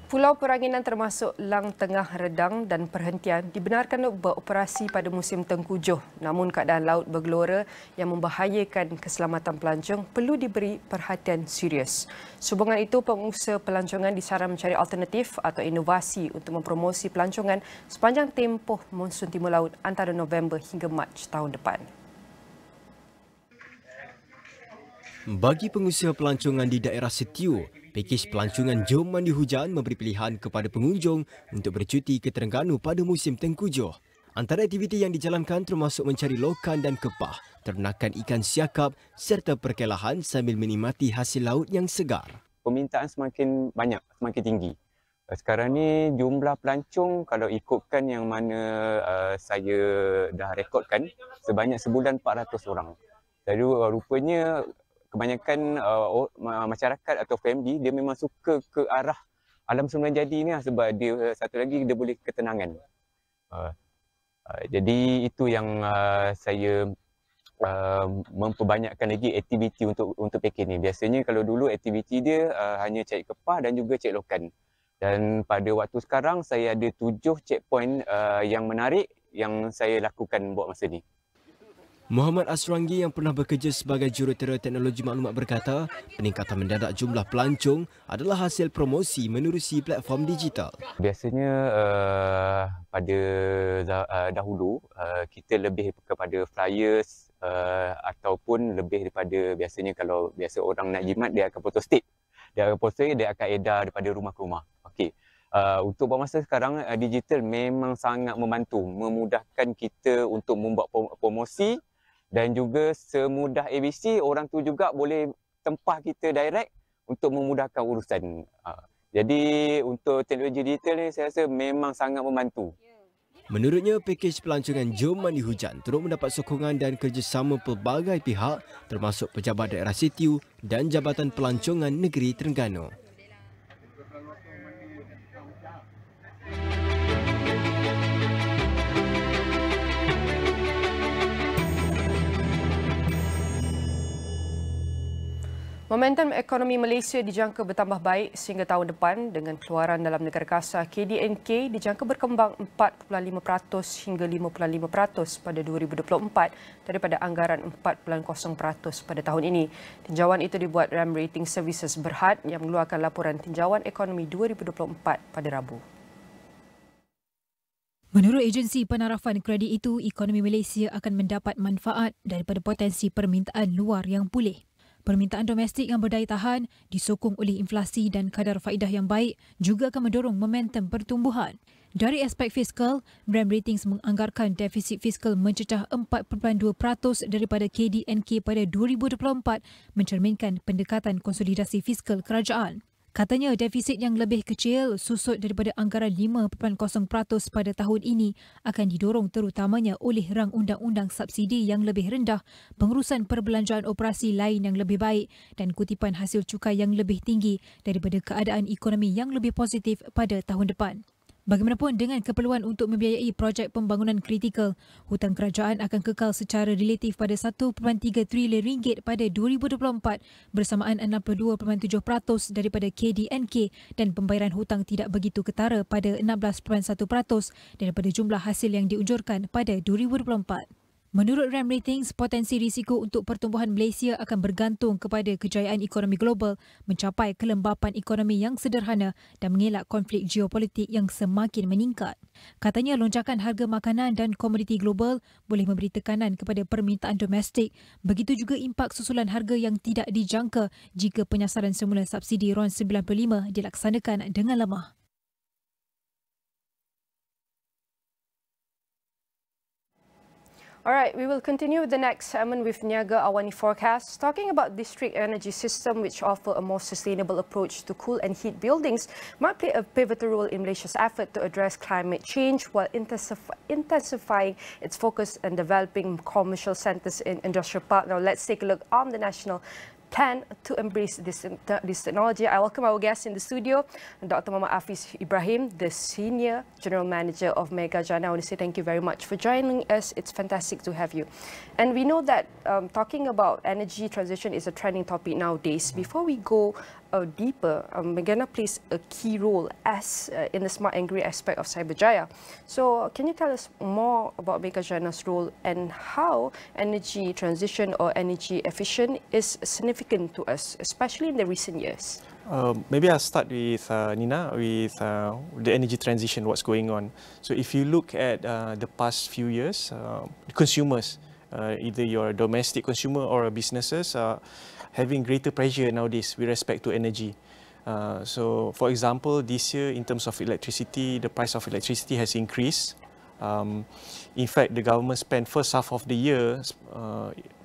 S2: Pulau Pulau Peranginan termasuk Lang Tengah Redang dan perhentian dibenarkan beroperasi pada musim tengkujuh. Namun keadaan laut bergelora yang membahayakan keselamatan pelancong perlu diberi perhatian serius. Sehubungan itu, pengusaha pelancongan disaran mencari alternatif atau inovasi untuk mempromosi pelancongan sepanjang tempoh monsun timur laut antara November hingga Mac tahun depan.
S10: Bagi pengusaha pelancongan di daerah Setiu, pakej pelancongan Jom Mandi Hujan memberi pilihan kepada pengunjung untuk bercuti ke Terengganu pada musim tengkujuh. Antara aktiviti yang dijalankan termasuk mencari lokan dan kepah, ternakan ikan siakap serta perkelahan sambil menikmati hasil laut yang segar.
S11: Permintaan semakin banyak, semakin tinggi. Sekarang ni jumlah pelancong kalau ikutkan yang mana saya dah rekodkan sebanyak sebulan 400 orang. Jadi rupanya kebanyakan masyarakat atau family dia memang suka ke arah alam semula jadi ni sebab dia satu lagi dia boleh ketenangan. Jadi itu yang saya memperbanyakkan lagi aktiviti untuk pakej ni. Biasanya kalau dulu aktiviti dia hanya cari kepah dan juga cek lokan. Dan pada waktu sekarang saya ada 7 checkpoint yang menarik yang saya lakukan buat masa ni.
S10: Muhammad Astro yang pernah bekerja sebagai jurutera teknologi maklumat berkata, peningkatan mendadak jumlah pelancong adalah hasil promosi menerusi platform digital.
S11: Biasanya pada dahulu kita lebih kepada flyers ataupun lebih daripada biasanya kalau biasa orang nak jimat dia akan foto stick. Dia akan poster, dia akan edar daripada rumah ke rumah. Okey. Untuk masa sekarang digital memang sangat membantu, memudahkan kita untuk membuat promosi dan juga semudah ABC orang tu juga boleh tempah kita direct untuk memudahkan urusan. Jadi untuk teknologi digital ni saya rasa memang sangat membantu.
S10: Menurutnya, pakej pelancongan Jom Mandi Hujan turut mendapat sokongan dan kerjasama pelbagai pihak termasuk Pejabat Daerah Setiu dan Jabatan Pelancongan Negeri Terengganu.
S2: Momentum ekonomi Malaysia dijangka bertambah baik sehingga tahun depan dengan keluaran dalam negara kasar KDNK dijangka berkembang 4.5% hingga 5.5% pada 2024 daripada anggaran 4.0% pada tahun ini. Tinjauan itu dibuat RAM Rating Services Berhad yang mengeluarkan laporan tinjauan ekonomi 2024 pada Rabu.
S6: Menurut agensi penarafan kredit itu, ekonomi Malaysia akan mendapat manfaat daripada potensi permintaan luar yang pulih. Permintaan domestik yang berdaya tahan disokong oleh inflasi dan kadar faedah yang baik juga akan mendorong momentum pertumbuhan. Dari aspek fiskal, RAM Ratings menganggarkan defisit fiskal mencecah 4.2% daripada KDNK pada 2024 mencerminkan pendekatan konsolidasi fiskal kerajaan. Katanya defisit yang lebih kecil susut daripada anggaran 5.0% pada tahun ini akan didorong terutamanya oleh rang undang-undang subsidi yang lebih rendah, pengurusan perbelanjaan operasi lain yang lebih baik dan kutipan hasil cukai yang lebih tinggi daripada keadaan ekonomi yang lebih positif pada tahun depan. Bagaimanapun dengan keperluan untuk membiayai projek pembangunan kritikal, hutang kerajaan akan kekal secara relatif pada 1.3 trilion ringgit pada 2024 bersamaan 62.7% daripada KDNK dan pembayaran hutang tidak begitu ketara pada 16.1% daripada jumlah hasil yang diunjurkan pada 2024. Menurut RAM Ratings, potensi risiko untuk pertumbuhan Malaysia akan bergantung kepada kejayaan ekonomi global mencapai kelembapan ekonomi yang sederhana dan mengelak konflik geopolitik yang semakin meningkat. Katanya lonjakan harga makanan dan komoditi global boleh memberi tekanan kepada permintaan domestik. Begitu juga impak susulan harga yang tidak dijangka jika penyasaran semula subsidi RON 95 dilaksanakan dengan lemah.
S2: Alright, we will continue with the next segment with Niaga AWANI Forecast, talking about district energy system which offer a more sustainable approach to cool and heat buildings might play a pivotal role in Malaysia's effort to address climate change while intensifying its focus on developing commercial centres in industrial park. Now let's take a look on the national plan to embrace this technology. I welcome our guest in the studio, Dr. Muhammad Hafiz Ibrahim, the Senior General Manager of Mega Jana. I want to say thank you very much for joining us. It's fantastic to have you. And we know that talking about energy transition is a trending topic nowadays. Before we go deeper, Megana plays a key role as in the smart and green aspect of Cyberjaya. So can you tell us more about Megana's role and how energy transition or energy efficient is significant to us, especially in the recent years?
S12: Maybe I'll start with Nina, with the energy transition, what's going on. So if you look at the past few years, consumers, either you're a domestic consumer or businesses, are having greater pressure nowadays with respect to energy. So for example, this year in terms of electricity, the price of electricity has increased. In fact, the government spent first half of the year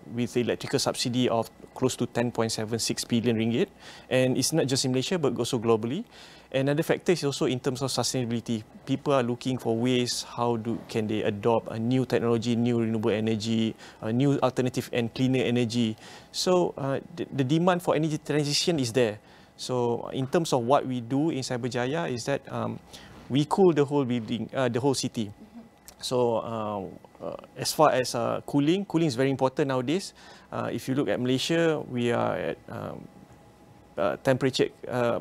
S12: with the electrical subsidy of close to 10.76 billion ringgit, and it's not just in Malaysia but also globally. Another factor is also in terms of sustainability. People are looking for ways can they adopt a new technology, new renewable energy, a new alternative and cleaner energy. So the demand for energy transition is there. So in terms of what we do in Cyberjaya is that we cool the whole building, the whole city. So as far as cooling is very important nowadays. If you look at Malaysia, we are at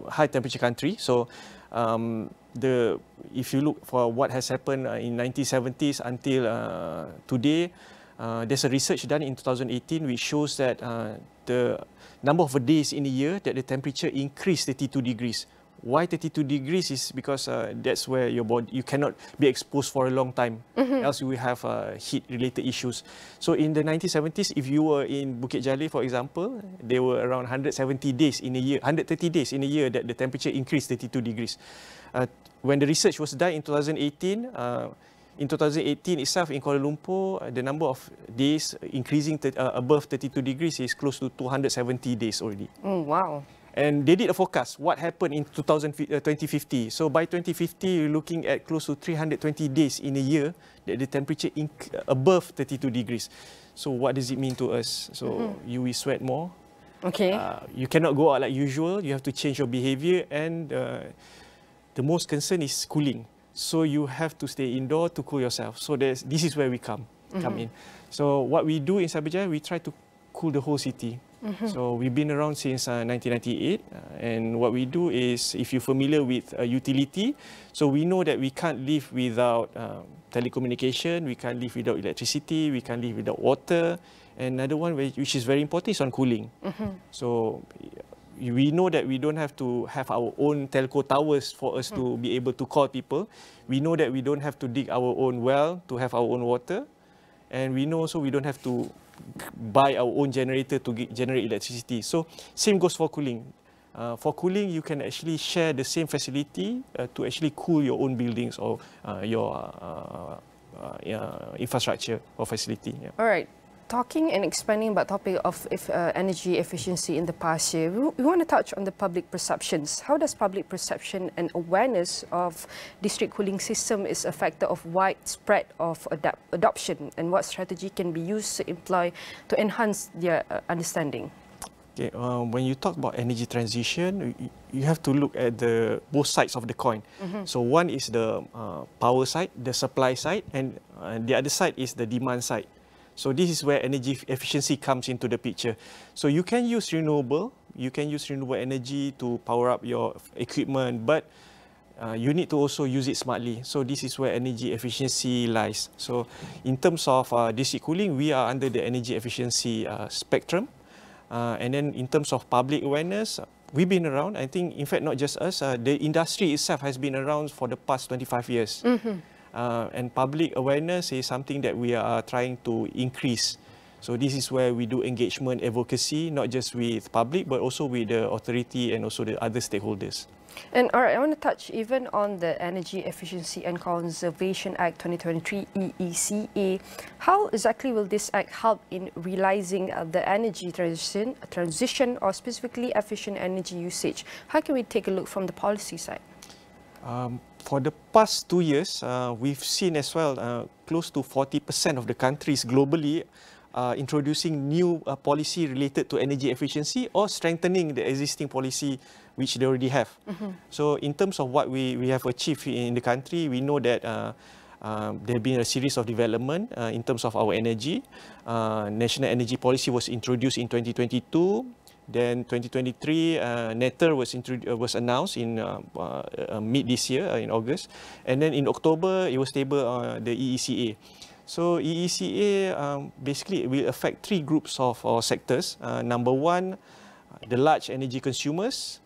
S12: high temperature country. So if you look for what has happened in 1970s until today, there's a research done in 2018 which shows that the number of days in a year that the temperature increased 32 degrees. Why 32 degrees is because that's where your body, you cannot be exposed for a long time, else you will have heat-related issues. So in the 1970s, if you were in Bukit Jalil, for example, there were around 170 days in a year, 130 days in a year that the temperature increased 32 degrees. When the research was done in 2018, itself in Kuala Lumpur, the number of days increasing above 32 degrees is close to 270 days already.
S2: Oh, wow.
S12: And they did a forecast, what happened in 2050. So by 2050, you're looking at close to 320 days in a year that the temperature above 32 degrees. So what does it mean to us? So you will sweat more.
S2: Okay.
S12: You cannot go out like usual. You have to change your behavior. And the most concern is cooling. So you have to stay indoor to cool yourself. So this is where we come in. So what we do in Cyberjaya, we try to cool the whole city. So we've been around since 1998, and what we do is, if you're familiar with utility, so we know that we can't live without telecommunication, we can't live without electricity, we can't live without water, and another one which is very important is on cooling. So we know that we don't have to have our own telco towers for us to be able to call people. We know that we don't have to dig our own well to have our own water, and we know also we don't have to buy our own generator to generate electricity. So same goes for cooling. For cooling, you can actually share the same facility to actually cool your own buildings or your infrastructure or facility. Yeah.
S2: All right. Talking and expanding about topic of energy efficiency in the past year, we want to touch on the public perceptions. How does public perception and awareness of district cooling system is a factor of widespread of adoption, and what strategy can be used to employ to enhance their understanding?
S12: Okay, when you talk about energy transition, you have to look at both sides of the coin. So one is the power side, the supply side, and the other side is the demand side. So this is where energy efficiency comes into the picture. So you can use renewable energy to power up your equipment, but you need to also use it smartly. So this is where energy efficiency lies. So in terms of district cooling, we are under the energy efficiency spectrum. And then in terms of public awareness, we've been around. I think, in fact, not just us, the industry itself has been around for the past 25 years. And public awareness is something that we are trying to increase. So this is where we do engagement, advocacy, not just with public, but also with the authority and also the other stakeholders.
S2: And all right, I want to touch even on the Energy Efficiency and Conservation Act 2023, EECA. How exactly will this act help in realizing the energy transition or specifically efficient energy usage? How can we take a look from the policy side?
S12: For the past 2 years, we've seen as well close to 40% of the countries globally introducing new policy related to energy efficiency or strengthening the existing policy which they already have. So in terms of what we have achieved in the country, we know that there have been a series of development in terms of our energy. National Energy Policy was introduced in 2022. Then 2023, NETR was announced in mid this year, in August. And then in October, it was tabled the EECA. So EECA basically will affect 3 groups of sectors. Number 1, the large energy consumers.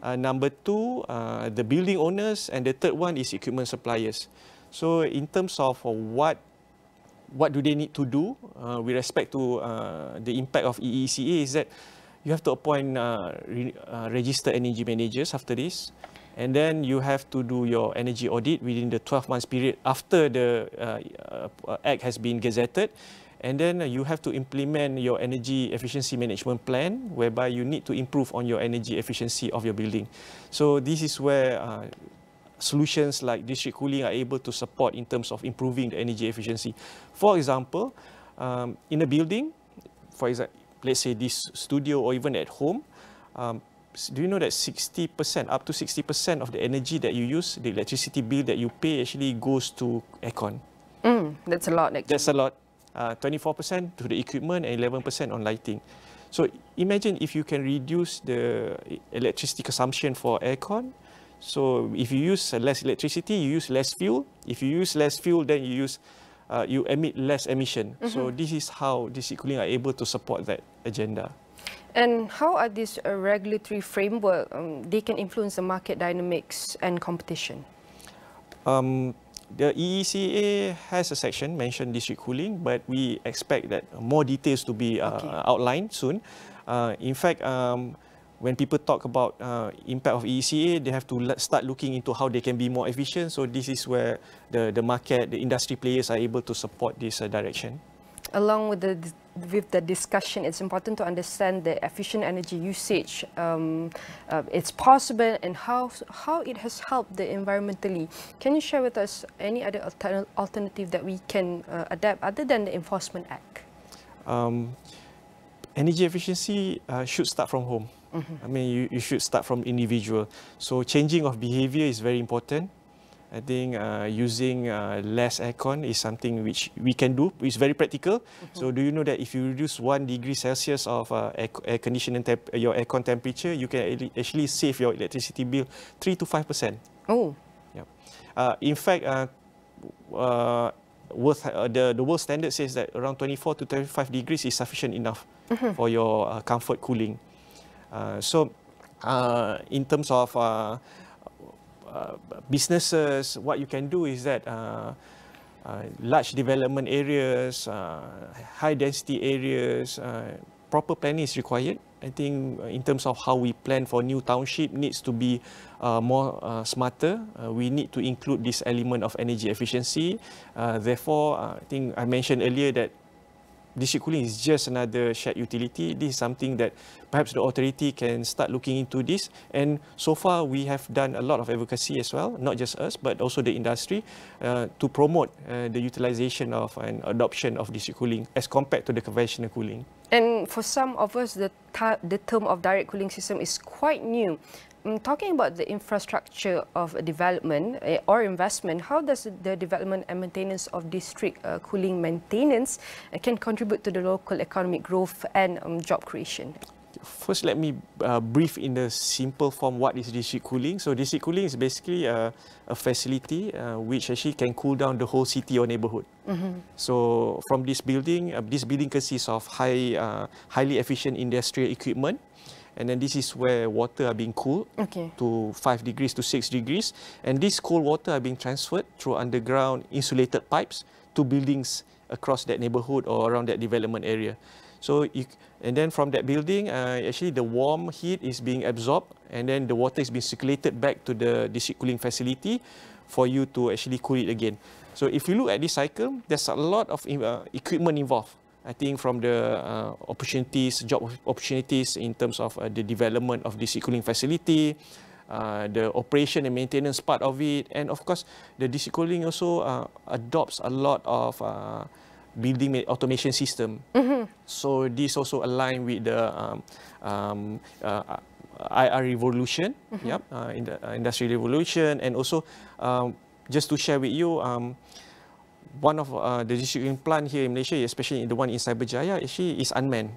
S12: Number 2, the building owners, and the third one is equipment suppliers. So in terms of what do they need to do with respect to the impact of EECA is that you have to appoint registered energy managers after this, and then you have to do your energy audit within the 12 months period after the Act has been gazetted. And then you have to implement your energy efficiency management plan, whereby you need to improve on your energy efficiency of your building. So this is where solutions like district cooling are able to support in terms of improving the energy efficiency. For example, in a building, for example, let's say this studio or even at home, do you know that 60%, up to 60% of the energy that you use, the electricity bill that you pay actually goes to aircon?
S2: That's a lot. Actually.
S12: That's a lot. 24% to the equipment and 11% on lighting. So imagine if you can reduce the electricity consumption for aircon. So if you use less electricity, you use less fuel. If you use less fuel, then you emit less emission. So this is how district cooling are able to support that agenda.
S2: And how are these regulatory framework, they can influence the market dynamics and competition?
S12: The EECA has a section mentioned district cooling, but we expect that more details to be outlined soon. In fact, when people talk about impact of EECA, they have to start looking into how they can be more efficient. So this is where the market, the industry players are able to support this direction.
S2: Along with the discussion, it's important to understand the efficient energy usage. It's possible and how it has helped the environmentally. Can you share with us any other alternative that we can adapt other than the Enforcement Act?
S12: Energy efficiency should start from home. I mean, you should start from individual. So changing of behavior is very important. I think using less aircon is something which we can do. It's very practical. So do you know that if you reduce 1 degree Celsius of air conditioning your aircon temperature, you can actually save your electricity bill 3 to 5%.
S2: Oh.
S12: Yeah. In fact, the world standard says that around 24 to 25 degrees is sufficient enough for your comfort cooling. So in terms of businesses, what you can do is that large development areas, high density areas, proper planning is required. I think in terms of how we plan for new township needs to be more smarter. We need to include this element of energy efficiency. Therefore, I think I mentioned earlier that district cooling is just another shared utility. This is something that perhaps the authority can start looking into this. And so far, we have done a lot of advocacy as well, not just us, but also the industry, to promote the utilization of and adoption of district cooling as compared to the conventional cooling.
S2: And for some of us, the term of direct cooling system is quite new. Talking about the infrastructure of development or investment, how does the development and maintenance of district cooling maintenance can contribute to the local economic growth and job creation?
S12: First, let me brief in the simple form what is district cooling. So district cooling is basically a facility which actually can cool down the whole city or neighborhood. So from this building consists of highly efficient industrial equipment. And then this is where water are being cooled to 5 degrees to 6 degrees. And this cold water are being transferred through underground insulated pipes to buildings across that neighborhood or around that development area. So, and then from that building, actually the warm heat is being absorbed, and then the water is being circulated back to the district cooling facility for you to actually cool it again. So if you look at this cycle, there's a lot of equipment involved. I think from the job opportunities in terms of the development of this cooling facility, the operation and maintenance part of it, and of course the district cooling also adopts a lot of building automation system. So this also align with the IR revolution, in the industry revolution, and also just to share with you. One of the district cooling plant here in Malaysia, especially the one in Cyberjaya, actually is unmanned.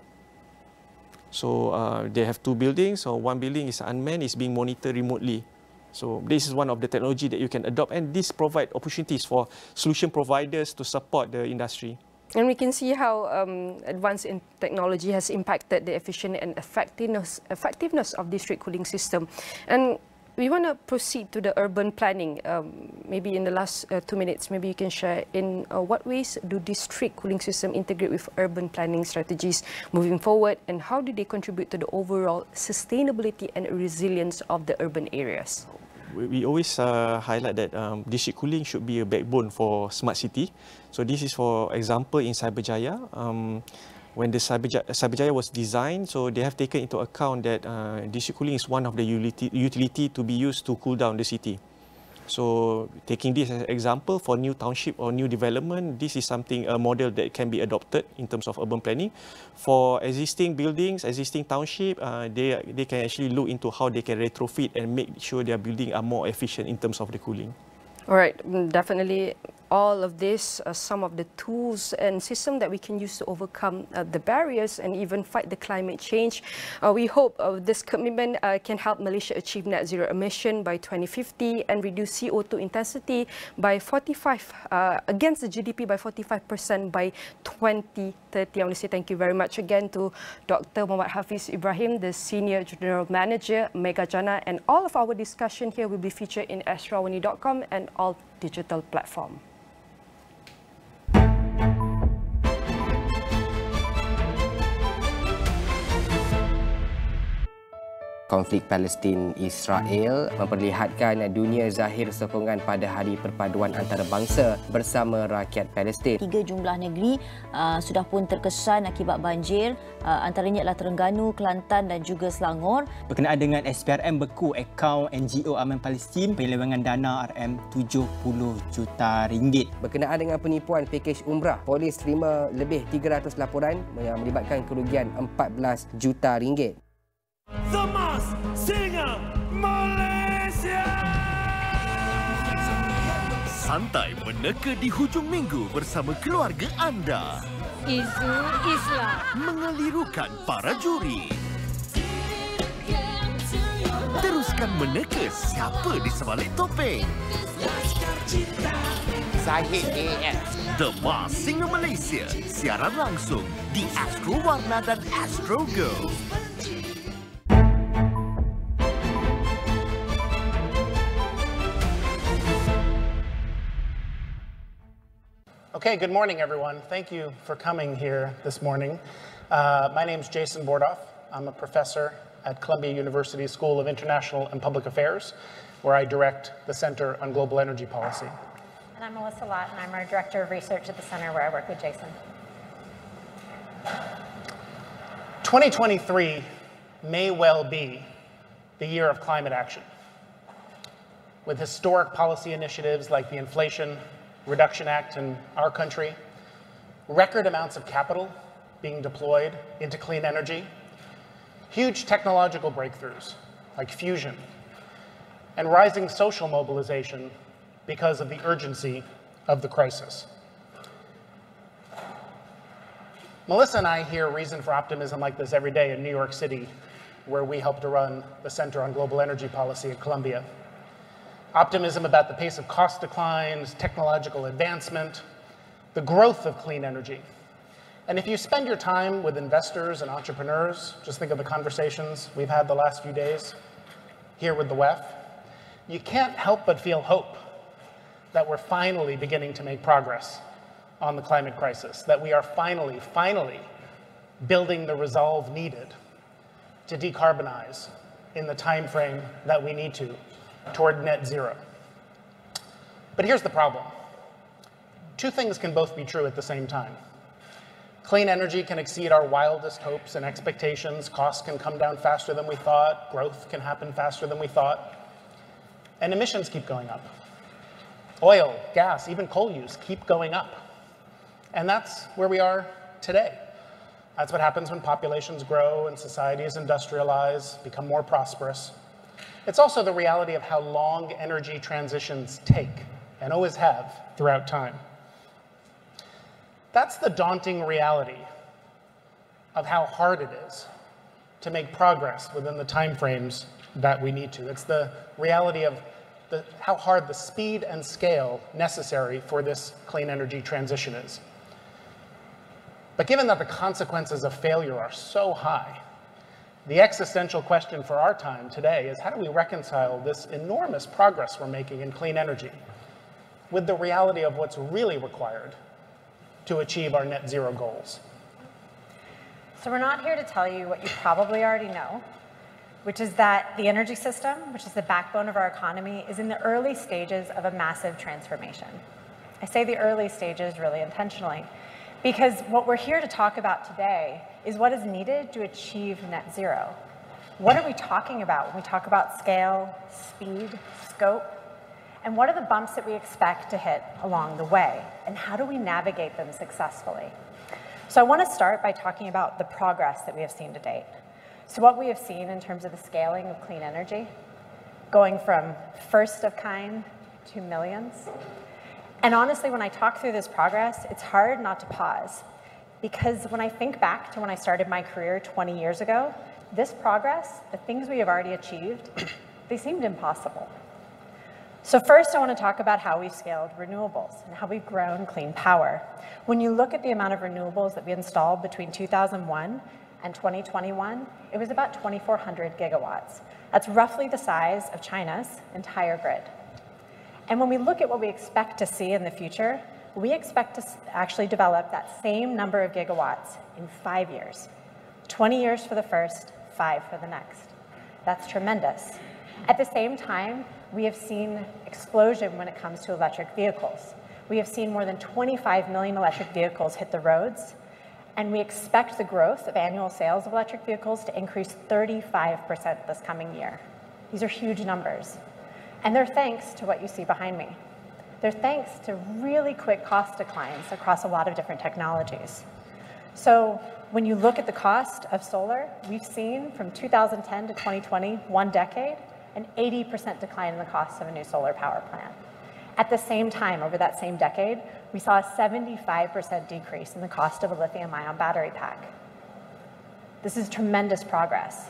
S12: So they have 2 buildings, so one building is unmanned, is being monitored remotely. So this is one of the technology that you can adopt, and this provide opportunities for solution providers to support the industry.
S2: And we can see how advance in technology has impacted the efficiency and effectiveness of district cooling system. And we want to proceed to the urban planning. Maybe in the last 2 minutes, maybe you can share in what ways do district cooling system integrate with urban planning strategies moving forward, and how do they contribute to the overall sustainability and resilience of the urban areas?
S12: We always highlight that district cooling should be a backbone for smart city. So this is for example in Cyberjaya. When the Cyberjaya was designed, so they have taken into account that district cooling is one of the utility to be used to cool down the city. So taking this as an example for new township or new development, this is something, a model that can be adopted in terms of urban planning. For existing buildings, existing township, they can actually look into how they can retrofit and make sure their buildings are more efficient in terms of the cooling.
S2: All right, definitely all of this are some of the tools and systems that we can use to overcome the barriers and even fight the climate change. We hope this commitment can help Malaysia achieve net zero emission by 2050 and reduce CO2 intensity by 45 against the GDP by 45% by 2030. I want to say thank you very much again to Dr. Muhammad Hafiz Ibrahim, the Senior General Manager, Megajana, and all of our discussion here will be featured in astro.com and all digital platform.
S13: Konflik Palestin-Israel memperlihatkan dunia zahir sokongan pada Hari Perpaduan Antarabangsa bersama rakyat Palestin.
S14: 3 jumlah negeri sudah pun terkesan akibat banjir, antaranya adalah Terengganu, Kelantan dan juga Selangor.
S15: Berkenaan dengan SPRM beku akaun NGO Aman Palestin penyelewengan dana RM70 juta ringgit.
S13: Berkenaan dengan penipuan pakej umrah, polis terima lebih 300 laporan yang melibatkan kerugian 14 juta ringgit.
S16: The Mask Singer Malaysia. Santai meneka di hujung minggu bersama keluarga anda.
S17: Isu Islam
S16: mengelirukan para juri. Teruskan meneka siapa di sebalik topeng.
S18: Zahid AF.
S16: The Mask Singer Malaysia. Siaran langsung di Astro Warna dan Astro Go.
S19: Okay, good morning, everyone. Thank you for coming here this morning. My name is Jason Bordoff. I'm a professor at Columbia University School of International and Public Affairs, where I direct the Center on Global Energy Policy.
S20: And I'm Melissa Lott, and I'm our Director of Research at the Center, where I work with Jason.
S19: 2023 may well be the year of climate action, with historic policy initiatives like the Inflation Reduction Act in our country, record amounts of capital being deployed into clean energy, huge technological breakthroughs like fusion, and rising social mobilization because of the urgency of the crisis. Melissa and I hear reason for optimism like this every day in New York City, where we help to run the Center on Global Energy Policy at Columbia. Optimism about the pace of cost declines, technological advancement, the growth of clean energy. And if you spend your time with investors and entrepreneurs, just think of the conversations we've had the last few days here with the WEF, you can't help but feel hope that we're finally beginning to make progress on the climate crisis, that we are finally building the resolve needed to decarbonize in the time frame that we need to toward net zero. But here's the problem. Two things can both be true at the same time. Clean energy can exceed our wildest hopes and expectations. Costs can come down faster than we thought. Growth can happen faster than we thought. And emissions keep going up. Oil, gas, even coal use keep going up. And that's where we are today. That's what happens when populations grow and societies industrialize, become more prosperous. It's also the reality of how long energy transitions take and always have throughout time. That's the daunting reality of how hard it is to make progress within the timeframes that we need to. It's the reality of how hard the speed and scale necessary for this clean energy transition is. But given that the consequences of failure are so high, the existential question for our time today is how do we reconcile this enormous progress we're making in clean energy with the reality of what's really required to achieve our net zero goals?
S20: So we're not here to tell you what you probably already know, which is that the energy system, which is the backbone of our economy, is in the early stages of a massive transformation. I say the early stages really intentionally, because what we're here to talk about today is what is needed to achieve net zero. What are we talking about when we talk about scale, speed, scope? And what are the bumps that we expect to hit along the way? And how do we navigate them successfully? So I want to start by talking about the progress that we have seen to date. So what we have seen in terms of the scaling of clean energy, going from first of kind to millions. And honestly, when I talk through this progress, it's hard not to pause. Because when I think back to when I started my career 20 years ago, this progress, the things we have already achieved, they seemed impossible. So first, I want to talk about how we've scaled renewables and how we've grown clean power. When you look at the amount of renewables that we installed between 2001 and 2021, it was about 2,400 gigawatts. That's roughly the size of China's entire grid. And when we look at what we expect to see in the future, we expect to actually develop that same number of gigawatts in 5 years. 20 years for the first, 5 for the next. That's tremendous. At the same time, we have seen explosion when it comes to electric vehicles. We have seen more than 25 million electric vehicles hit the roads, and we expect the growth of annual sales of electric vehicles to increase 35% this coming year. These are huge numbers. And they're thanks to what you see behind me. They're thanks to really quick cost declines across a lot of different technologies. So when you look at the cost of solar, we've seen from 2010 to 2020, 1 decade, an 80% decline in the cost of a new solar power plant. At the same time, over that same decade, we saw a 75% decrease in the cost of a lithium-ion battery pack. This is tremendous progress.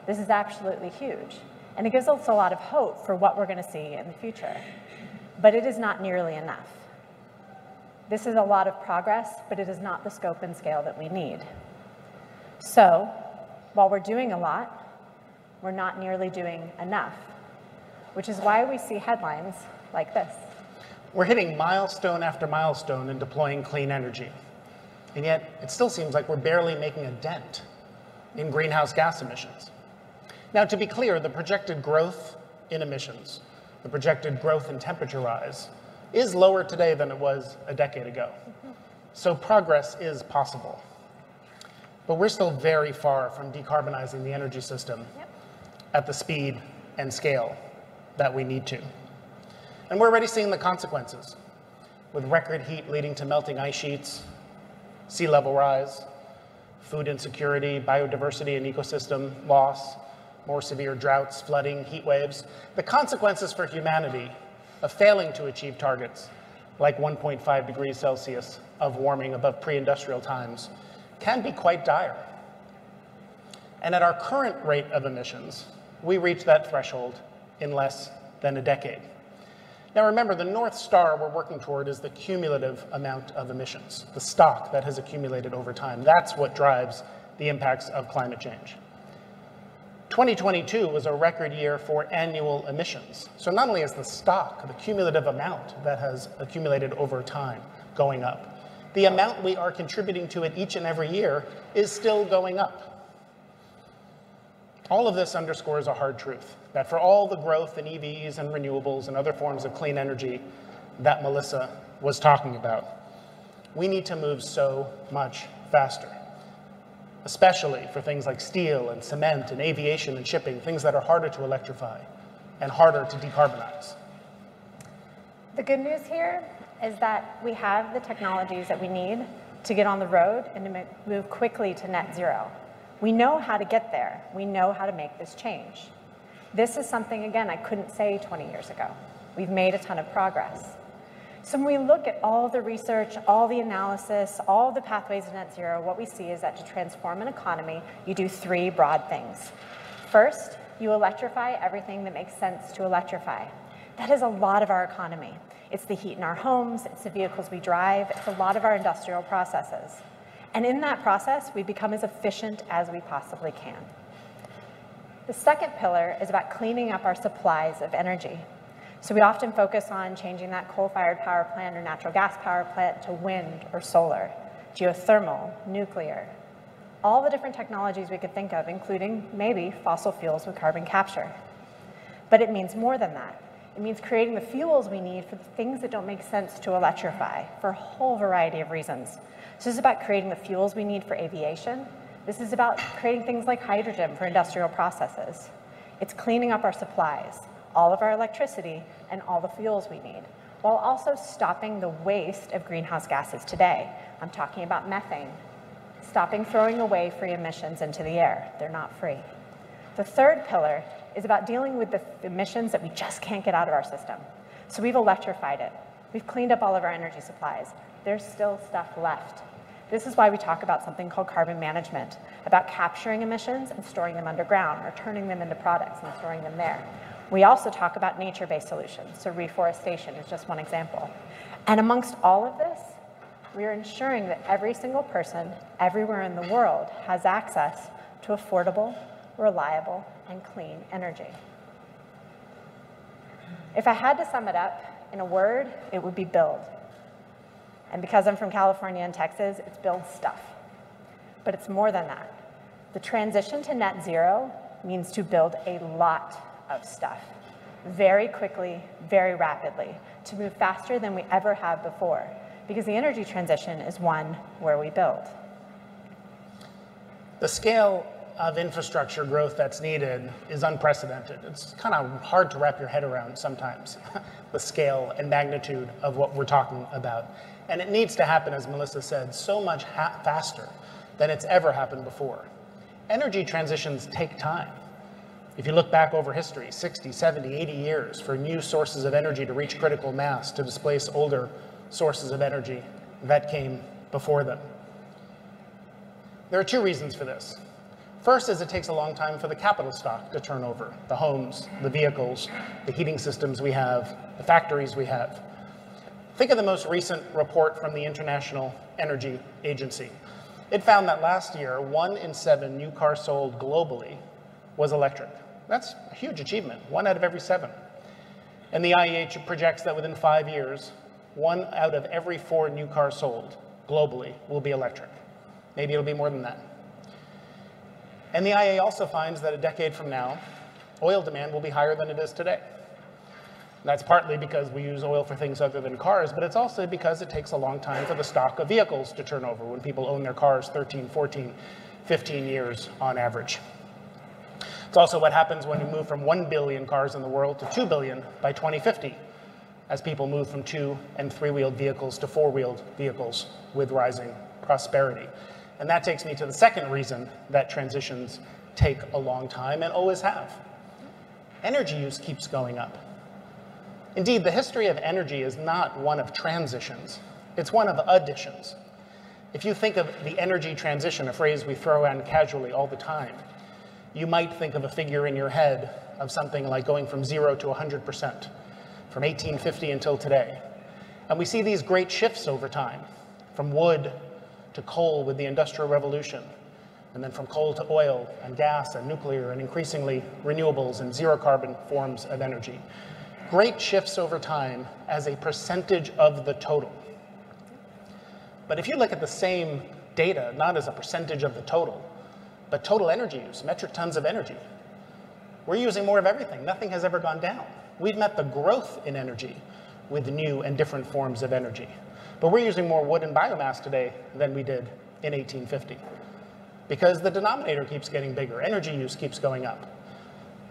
S20: This is absolutely huge. And it gives us a lot of hope for what we're going to see in the future. But it is not nearly enough. This is a lot of progress, but it is not the scope and scale that we need. So, while we're doing a lot, we're not nearly doing enough, which is why we see headlines like this.
S19: We're hitting milestone after milestone in deploying clean energy. And yet, it still seems like we're barely making a dent in greenhouse gas emissions. Now, to be clear, the projected growth in emissions, the projected growth in temperature rise, is lower today than it was a decade ago. So progress is possible. But we're still very far from decarbonizing the energy system at the speed and scale that we need to. And we're already seeing the consequences, with record heat leading to melting ice sheets, sea level rise, food insecurity, biodiversity and ecosystem loss, more severe droughts, flooding, heat waves. The consequences for humanity of failing to achieve targets like 1.5 degrees Celsius of warming above pre-industrial times can be quite dire. And at our current rate of emissions, we reach that threshold in less than a decade. Now remember, the North Star we're working toward is the cumulative amount of emissions, the stock that has accumulated over time. That's what drives the impacts of climate change. 2022 was a record year for annual emissions. So not only is the stock, the cumulative amount that has accumulated over time, going up, the amount we are contributing to it each and every year is still going up. All of this underscores a hard truth, that for all the growth in EVs and renewables and other forms of clean energy that Melissa was talking about, we need to move so much faster, especially for things like steel and cement and aviation and shipping, things that are harder to electrify and harder to decarbonize.
S20: The good news here is that we have the technologies that we need to get on the road and to move quickly to net zero. We know how to get there. We know how to make this change. This is something, again, I couldn't say 20 years ago. We've made a ton of progress. So when we look at all the research, all the analysis, all the pathways to net zero, what we see is that to transform an economy, you do three broad things. First, you electrify everything that makes sense to electrify. That is a lot of our economy. It's the heat in our homes, it's the vehicles we drive, it's a lot of our industrial processes. And in that process, we become as efficient as we possibly can. The second pillar is about cleaning up our supplies of energy. So we often focus on changing that coal-fired power plant or natural gas power plant to wind or solar, geothermal, nuclear, all the different technologies we could think of, including maybe fossil fuels with carbon capture. But it means more than that. It means creating the fuels we need for the things that don't make sense to electrify for a whole variety of reasons. So this is about creating the fuels we need for aviation. This is about creating things like hydrogen for industrial processes. It's cleaning up our supplies, all of our electricity, and all the fuels we need, while also stopping the waste of greenhouse gases today. I'm talking about methane. Stopping throwing away free emissions into the air. They're not free. The third pillar is about dealing with the emissions that we just can't get out of our system. So we've electrified it. We've cleaned up all of our energy supplies. There's still stuff left. This is why we talk about something called carbon management, about capturing emissions and storing them underground or turning them into products and storing them there. We also talk about nature-based solutions, so reforestation is just one example. And amongst all of this, we are ensuring that every single person everywhere in the world has access to affordable, reliable, and clean energy. If I had to sum it up in a word, it would be build. And because I'm from California and Texas, it's build stuff. But it's more than that. The transition to net zero means to build a lot of stuff, very quickly, very rapidly, to move faster than we ever have before, because the energy transition is one where we build.
S19: The scale of infrastructure growth that's needed is unprecedented. It's kind of hard to wrap your head around sometimes, the scale and magnitude of what we're talking about. And it needs to happen, as Melissa said, so much faster than it's ever happened before. Energy transitions take time. If you look back over history, 60, 70, 80 years for new sources of energy to reach critical mass, to displace older sources of energy that came before them. There are two reasons for this. First is it takes a long time for the capital stock to turn over, the homes, the vehicles, the heating systems we have, the factories we have. Think of the most recent report from the International Energy Agency. It found that last year, 1 in 7 new cars sold globally was electric. That's a huge achievement, 1 out of every 7. And the IEA projects that within 5 years, 1 out of every 4 new cars sold globally will be electric. Maybe it'll be more than that. And the IEA also finds that a decade from now, oil demand will be higher than it is today. And that's partly because we use oil for things other than cars, but it's also because it takes a long time for the stock of vehicles to turn over when people own their cars 13, 14, 15 years on average. It's also what happens when we move from 1 billion cars in the world to 2 billion by 2050, as people move from 2- and 3-wheeled vehicles to 4-wheeled vehicles with rising prosperity. And that takes me to the second reason that transitions take a long time and always have. Energy use keeps going up. Indeed, the history of energy is not one of transitions, it's one of additions. If you think of the energy transition, a phrase we throw around casually all the time, you might think of a figure in your head of something like going from 0 to 100%, from 1850 until today. And we see these great shifts over time, from wood to coal with the Industrial Revolution, and then from coal to oil and gas and nuclear and increasingly renewables and zero carbon forms of energy. Great shifts over time as a percentage of the total. But if you look at the same data, not as a percentage of the total, but total energy use, metric tons of energy, we're using more of everything. Nothing has ever gone down. We've met the growth in energy with new and different forms of energy. But we're using more wood and biomass today than we did in 1850 because the denominator keeps getting bigger. Energy use keeps going up.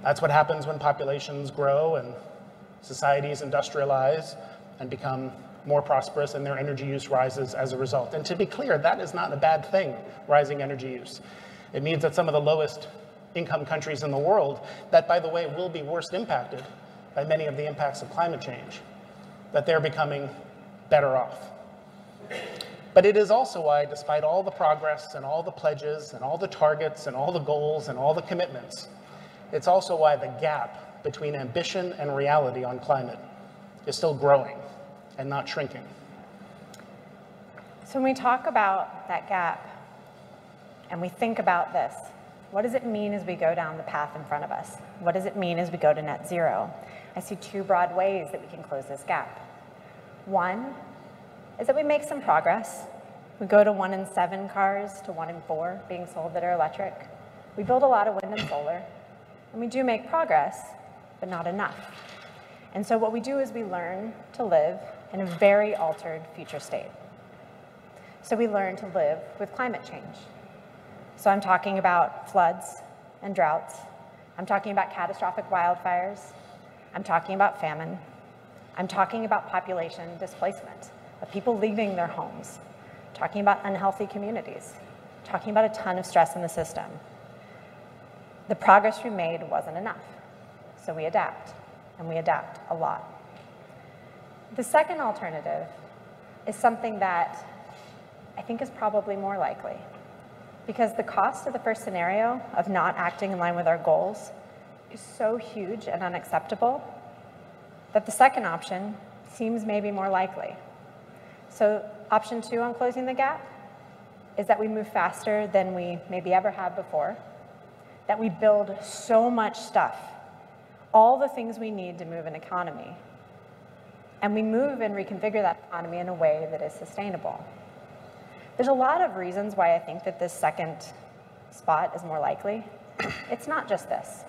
S19: That's what happens when populations grow and societies industrialize and become more prosperous, and their energy use rises as a result. And to be clear, that is not a bad thing, rising energy use. It means that some of the lowest income countries in the world, that, by the way, will be worst impacted by many of the impacts of climate change, that they're becoming better off. But it is also why, despite all the progress and all the pledges and all the targets and all the goals and all the commitments, it's also why the gap between ambition and reality on climate is still growing and not shrinking.
S20: So when we talk about that gap and we think about this, what does it mean as we go down the path in front of us? What does it mean as we go to net zero? I see two broad ways that we can close this gap. One is that we make some progress. We go to 1 in 7 cars to 1 in 4 being sold that are electric. We build a lot of wind and solar, and we do make progress, but not enough. And so what we do is we learn to live in a very altered future state. So we learn to live with climate change. So I'm talking about floods and droughts. I'm talking about catastrophic wildfires. I'm talking about famine. I'm talking about population displacement, of people leaving their homes, talking about unhealthy communities, talking about a ton of stress in the system. The progress we made wasn't enough, so we adapt, and we adapt a lot. The second alternative is something that I think is probably more likely, because the cost of the first scenario of not acting in line with our goals is so huge and unacceptable that the second option seems maybe more likely. So option 2 on closing the gap is that we move faster than we maybe ever have before, that we build so much stuff, all the things we need to move an economy, and we move and reconfigure that economy in a way that is sustainable. There's a lot of reasons why I think that this second spot is more likely. It's not just this.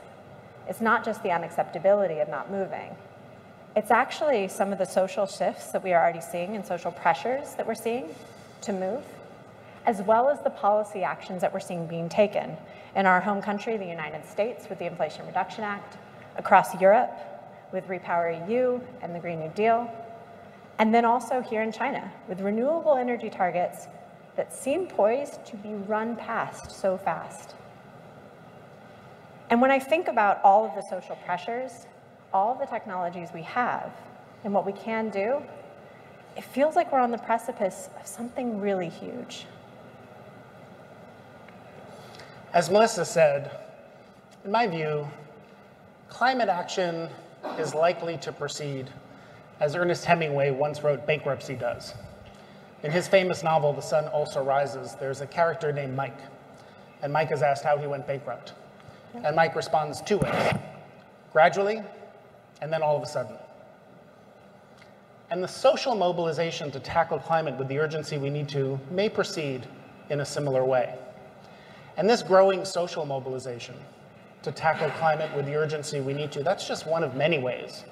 S20: It's not just the unacceptability of not moving. It's actually some of the social shifts that we are already seeing and social pressures that we're seeing to move, as well as the policy actions that we're seeing being taken in our home country, the United States, with the Inflation Reduction Act, across Europe with Repower EU and the Green New Deal, and then also here in China with renewable energy targets that seem poised to be run past so fast. And when I think about all of the social pressures, all of the technologies we have, and what we can do, it feels like we're on the precipice of something really huge.
S19: As Melissa said, in my view, climate action is likely to proceed as Ernest Hemingway once wrote bankruptcy does. In his famous novel, The Sun Also Rises, there's a character named Mike, and Mike is asked how he went bankrupt. And Mike responds 2 ways, gradually, and then all of a sudden. And the social mobilization to tackle climate with the urgency we need to may proceed in a similar way. And this growing social mobilization to tackle climate with the urgency we need to, that's just one of many ways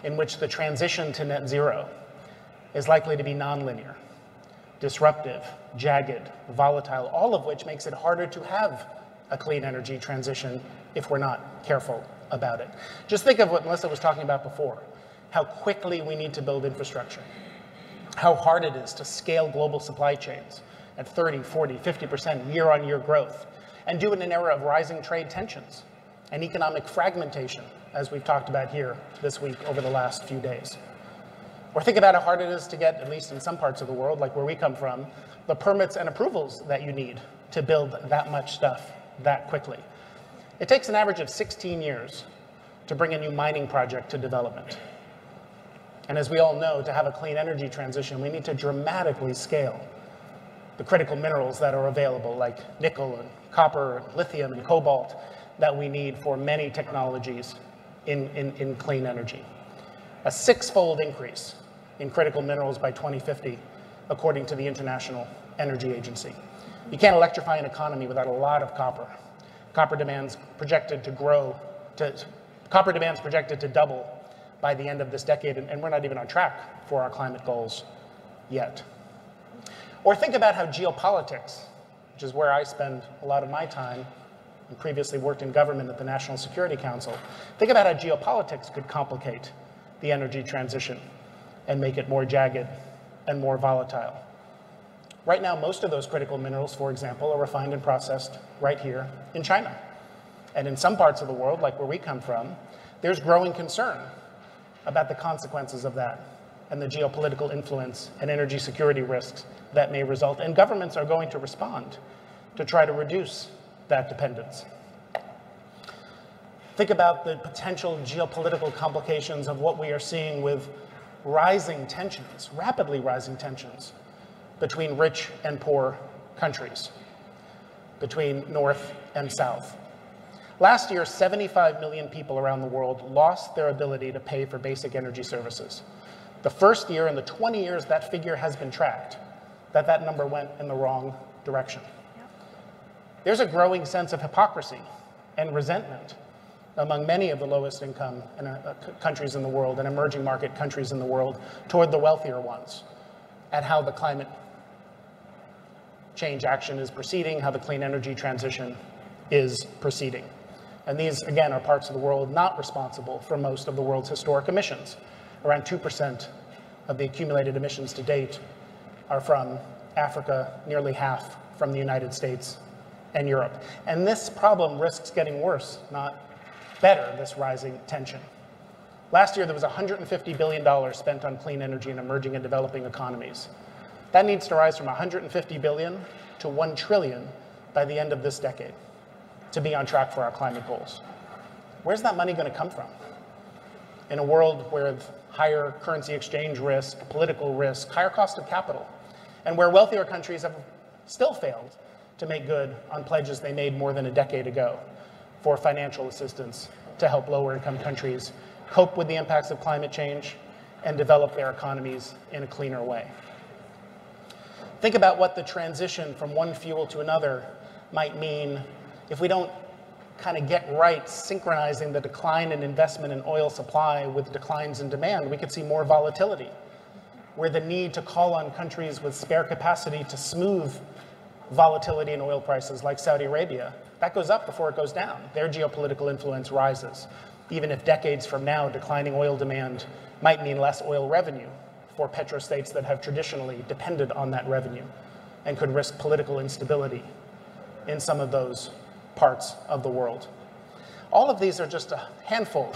S19: in which the transition to net zero is likely to be nonlinear, disruptive, jagged, volatile, all of which makes it harder to have a clean energy transition if we're not careful about it. Just think of what Melissa was talking about before, how quickly we need to build infrastructure, how hard it is to scale global supply chains at 30, 40, 50% year-on-year growth, and do it in an era of rising trade tensions and economic fragmentation, as we've talked about here this week over the last few days. Or think about how hard it is to get, at least in some parts of the world, like where we come from, the permits and approvals that you need to build that much stuff that quickly. It takes an average of 16 years to bring a new mining project to development. And as we all know, to have a clean energy transition, we need to dramatically scale the critical minerals that are available, like nickel and copper, and lithium and cobalt, that we need for many technologies in clean energy. A 6-fold increase in critical minerals by 2050, according to the International Energy Agency. You can't electrify an economy without a lot of copper. Copper demand's projected to double by the end of this decade, and we're not even on track for our climate goals yet. Or think about how geopolitics, which is where I spend a lot of my time, and previously worked in government at the National Security Council, think about how geopolitics could complicate the energy transition and make it more jagged and more volatile. Right now, most of those critical minerals, for example, are refined and processed right here in China. And in some parts of the world, like where we come from, there's growing concern about the consequences of that and the geopolitical influence and energy security risks that may result. And governments are going to respond to try to reduce that dependence. Think about the potential geopolitical complications of what we are seeing with rising tensions, rapidly rising tensions, between rich and poor countries, between North and South. Last year, 75 million people around the world lost their ability to pay for basic energy services. The first year in the 20 years that figure has been tracked, that number went in the wrong direction. There's a growing sense of hypocrisy and resentment among many of the lowest income countries in the world and emerging market countries in the world toward the wealthier ones at how the climate change action is proceeding, how the clean energy transition is proceeding. And these, again, are parts of the world not responsible for most of the world's historic emissions. Around 2% of the accumulated emissions to date are from Africa, nearly half from the United States and Europe. And this problem risks getting worse, not better, this rising tension. Last year, there was $150 billion spent on clean energy in emerging and developing economies. That needs to rise from $150 billion to $1 trillion by the end of this decade to be on track for our climate goals. Where's that money going to come from? In a world with higher currency exchange risk, political risk, higher cost of capital, and where wealthier countries have still failed to make good on pledges they made more than a decade ago for financial assistance to help lower income countries cope with the impacts of climate change and develop their economies in a cleaner way. Think about what the transition from one fuel to another might mean if we don't kind of get right synchronizing the decline in investment in oil supply with declines in demand. We could see more volatility, where the need to call on countries with spare capacity to smooth volatility in oil prices like Saudi Arabia, that goes up before it goes down. Their geopolitical influence rises, even if decades from now declining oil demand might mean less oil revenue for petrostates that have traditionally depended on that revenue and could risk political instability in some of those parts of the world. All of these are just a handful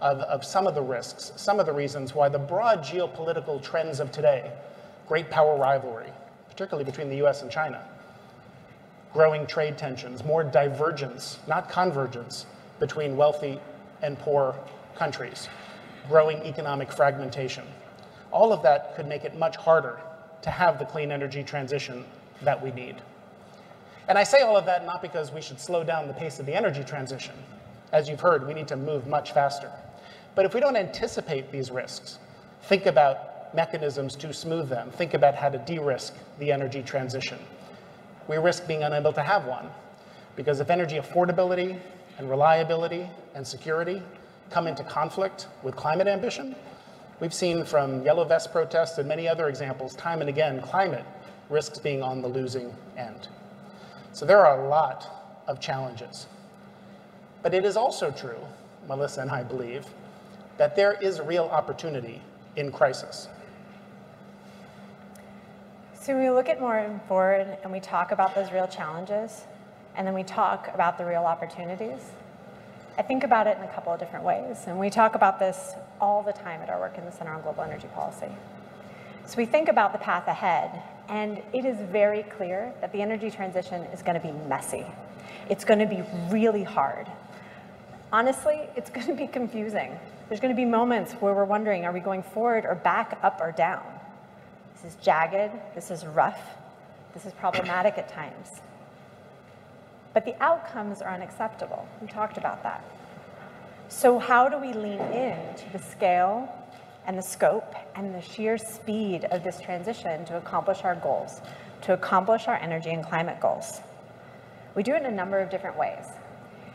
S19: of some of the risks, some of the reasons why the broad geopolitical trends of today, great power rivalry, particularly between the US and China, growing trade tensions, more divergence, not convergence, between wealthy and poor countries, growing economic fragmentation. All of that could make it much harder to have the clean energy transition that we need. And I say all of that not because we should slow down the pace of the energy transition. As you've heard, we need to move much faster. But if we don't anticipate these risks, think about mechanisms to smooth them, think about how to de-risk the energy transition, we risk being unable to have one. Because if energy affordability and reliability and security come into conflict with climate ambition, we've seen from Yellow Vest protests and many other examples, time and again, climate risks being on the losing end. So there are a lot of challenges. But it is also true, Melissa and I believe, that there is real opportunity in crisis.
S20: So when we look at moving forward and we talk about those real challenges, and then we talk about the real opportunities, I think about it in a couple of different ways. And we talk about this all the time at our work in the Center on Global Energy Policy. So we think about the path ahead, and it is very clear that the energy transition is going to be messy. It's going to be really hard. Honestly, it's going to be confusing. There's going to be moments where we're wondering, are we going forward or back, up or down? This is jagged, this is rough, this is problematic at times. But the outcomes are unacceptable. We talked about that. So how do we lean into the scale and the scope and the sheer speed of this transition to accomplish our goals, to accomplish our energy and climate goals? We do it in a number of different ways.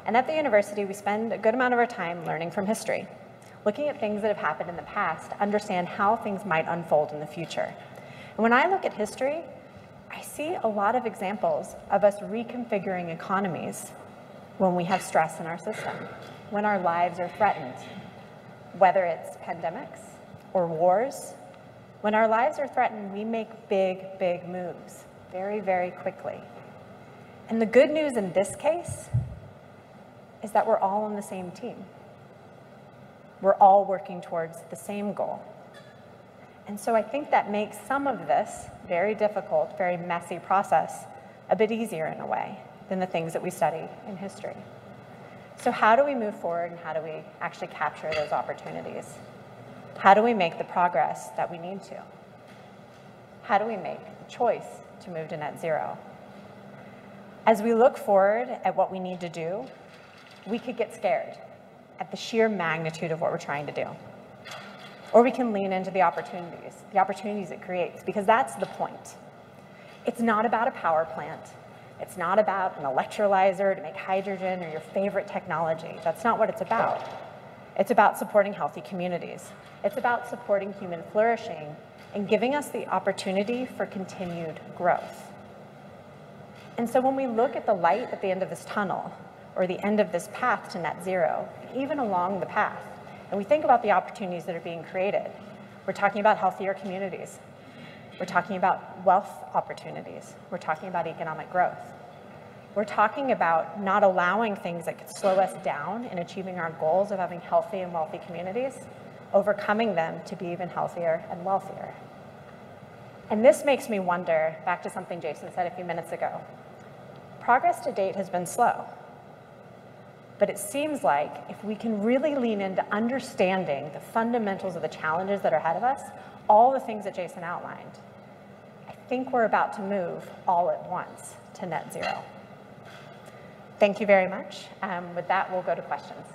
S20: And at the university, we spend a good amount of our time learning from history, looking at things that have happened in the past to understand how things might unfold in the future. And when I look at history, I see a lot of examples of us reconfiguring economies when we have stress in our system, when our lives are threatened, whether it's pandemics or wars. When our lives are threatened, we make big, big moves very, very quickly. And the good news in this case is that we're all on the same team. We're all working towards the same goal. And so I think that makes some of this very difficult, very messy process a bit easier in a way than the things that we study in history. So how do we move forward and how do we actually capture those opportunities? How do we make the progress that we need to? How do we make the choice to move to net zero? As we look forward at what we need to do, we could get scared at the sheer magnitude of what we're trying to do. Or we can lean into the opportunities it creates, because that's the point. It's not about a power plant. It's not about an electrolyzer to make hydrogen or your favorite technology. That's not what it's about. It's about supporting healthy communities. It's about supporting human flourishing and giving us the opportunity for continued growth. And so when we look at the light at the end of this tunnel, or the end of this path to net zero, even along the path, and we think about the opportunities that are being created, we're talking about healthier communities. We're talking about wealth opportunities. We're talking about economic growth. We're talking about not allowing things that could slow us down in achieving our goals of having healthy and wealthy communities, overcoming them to be even healthier and wealthier. And this makes me wonder, back to something Jason said a few minutes ago, progress to date has been slow. But it seems like if we can really lean into understanding the fundamentals of the challenges that are ahead of us, all the things that Jason outlined, I think we're about to move all at once to net zero. Thank you very much. With that, we'll go to questions.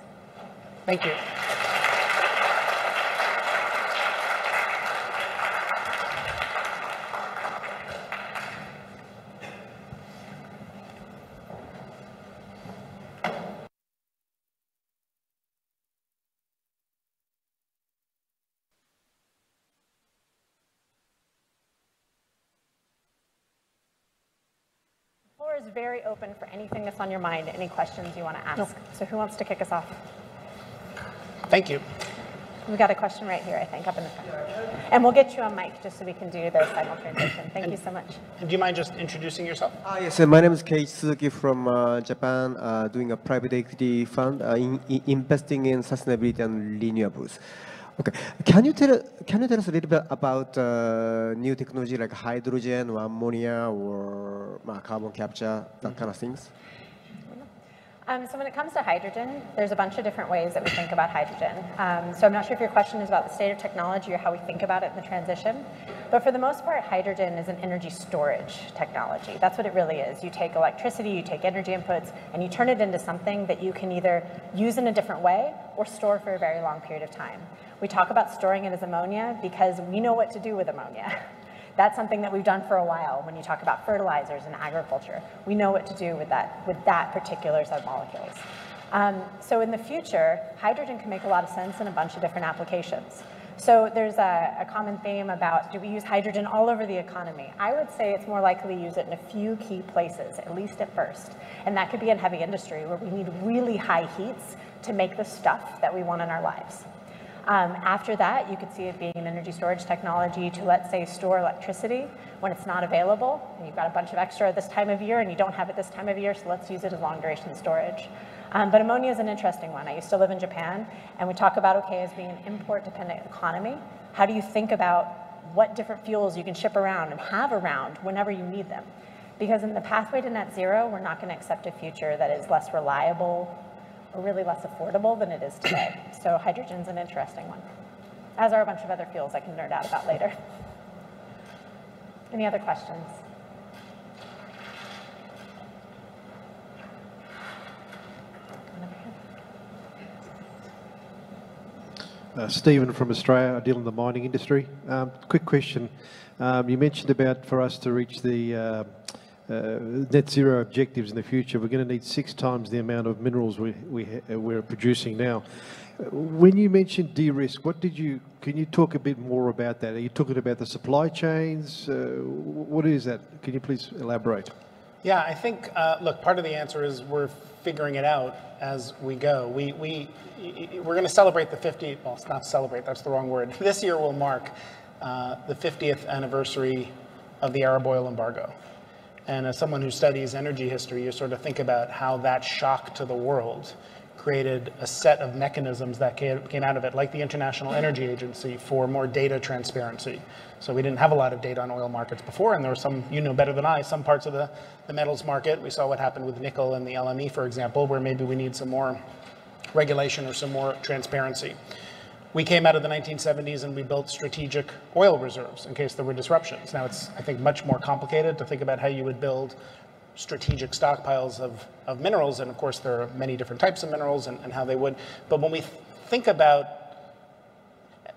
S19: Thank you.
S20: The floor is very open for anything that's on your mind, any questions you want to ask. So who wants to kick us off?
S19: Thank you.
S20: We've got a question right here, I think, up in the front. And we'll get you on mic just so we can do the simultranslation. Thank you so much.
S19: And do you mind just introducing yourself?
S18: Yes, my name is Keiichi Suzuki from Japan, doing a private equity fund investing in sustainability and renewables. Okay, can you tell us a little bit about new technology like hydrogen or ammonia or carbon capture, that kind of things?
S20: So when it comes to hydrogen, there's a bunch of different ways that we think about hydrogen. So I'm not sure if your question is about the state of technology or how we think about it in the transition, but for the most part, hydrogen is an energy storage technology. That's what it really is. You take electricity, you take energy inputs, and you turn it into something that you can either use in a different way or store for a very long period of time. We talk about storing it as ammonia because we know what to do with ammonia. That's something that we've done for a while when you talk about fertilizers and agriculture. We know what to do with that particular set of molecules. So in the future, hydrogen can make a lot of sense in a bunch of different applications. So there's a common theme about, do we use hydrogen all over the economy? I would say it's more likely to use it in a few key places, at least at first. And that could be in heavy industry, where we need really high heats to make the stuff that we want in our lives. After that, you could see it being an energy storage technology to, let's say, store electricity when it's not available, and you've got a bunch of extra this time of year and you don't have it this time of year, so let's use it as long duration storage. But ammonia is an interesting one. I used to live in Japan, and we talk about, okay, as being an import-dependent economy, how do you think about what different fuels you can ship around and have around whenever you need them? Because in the pathway to net zero, we're not going to accept a future that is less reliable or really less affordable than it is today. So hydrogen's an interesting one, as are a bunch of other fuels I can nerd out about later. Any other questions?
S21: Stephen from Australia. I deal in the mining industry. Quick question. You mentioned about for us to reach the net zero objectives in the future, we're going to need 6 times the amount of minerals we're producing now. When you mentioned de-risk, can you talk a bit more about that? Are you talking about the supply chains? What is that? Can you please elaborate?
S19: Yeah, I think, look, part of the answer is we're figuring it out as we go. We're going to celebrate the 50th, well, it's not celebrate, that's the wrong word. This year will mark the 50th anniversary of the Arab oil embargo. And as someone who studies energy history, you sort of think about how that shock to the world created a set of mechanisms that came out of it, like the International Energy Agency for more data transparency. So we didn't have a lot of data on oil markets before, and there were some, you know better than I, some parts of the metals market. We saw what happened with nickel and the LME, for example, where maybe we need some more regulation or some more transparency. We came out of the 1970s and we built strategic oil reserves in case there were disruptions. Now it's, I think, much more complicated to think about how you would build strategic stockpiles of minerals, and of course there are many different types of minerals and how they would. But when we think about,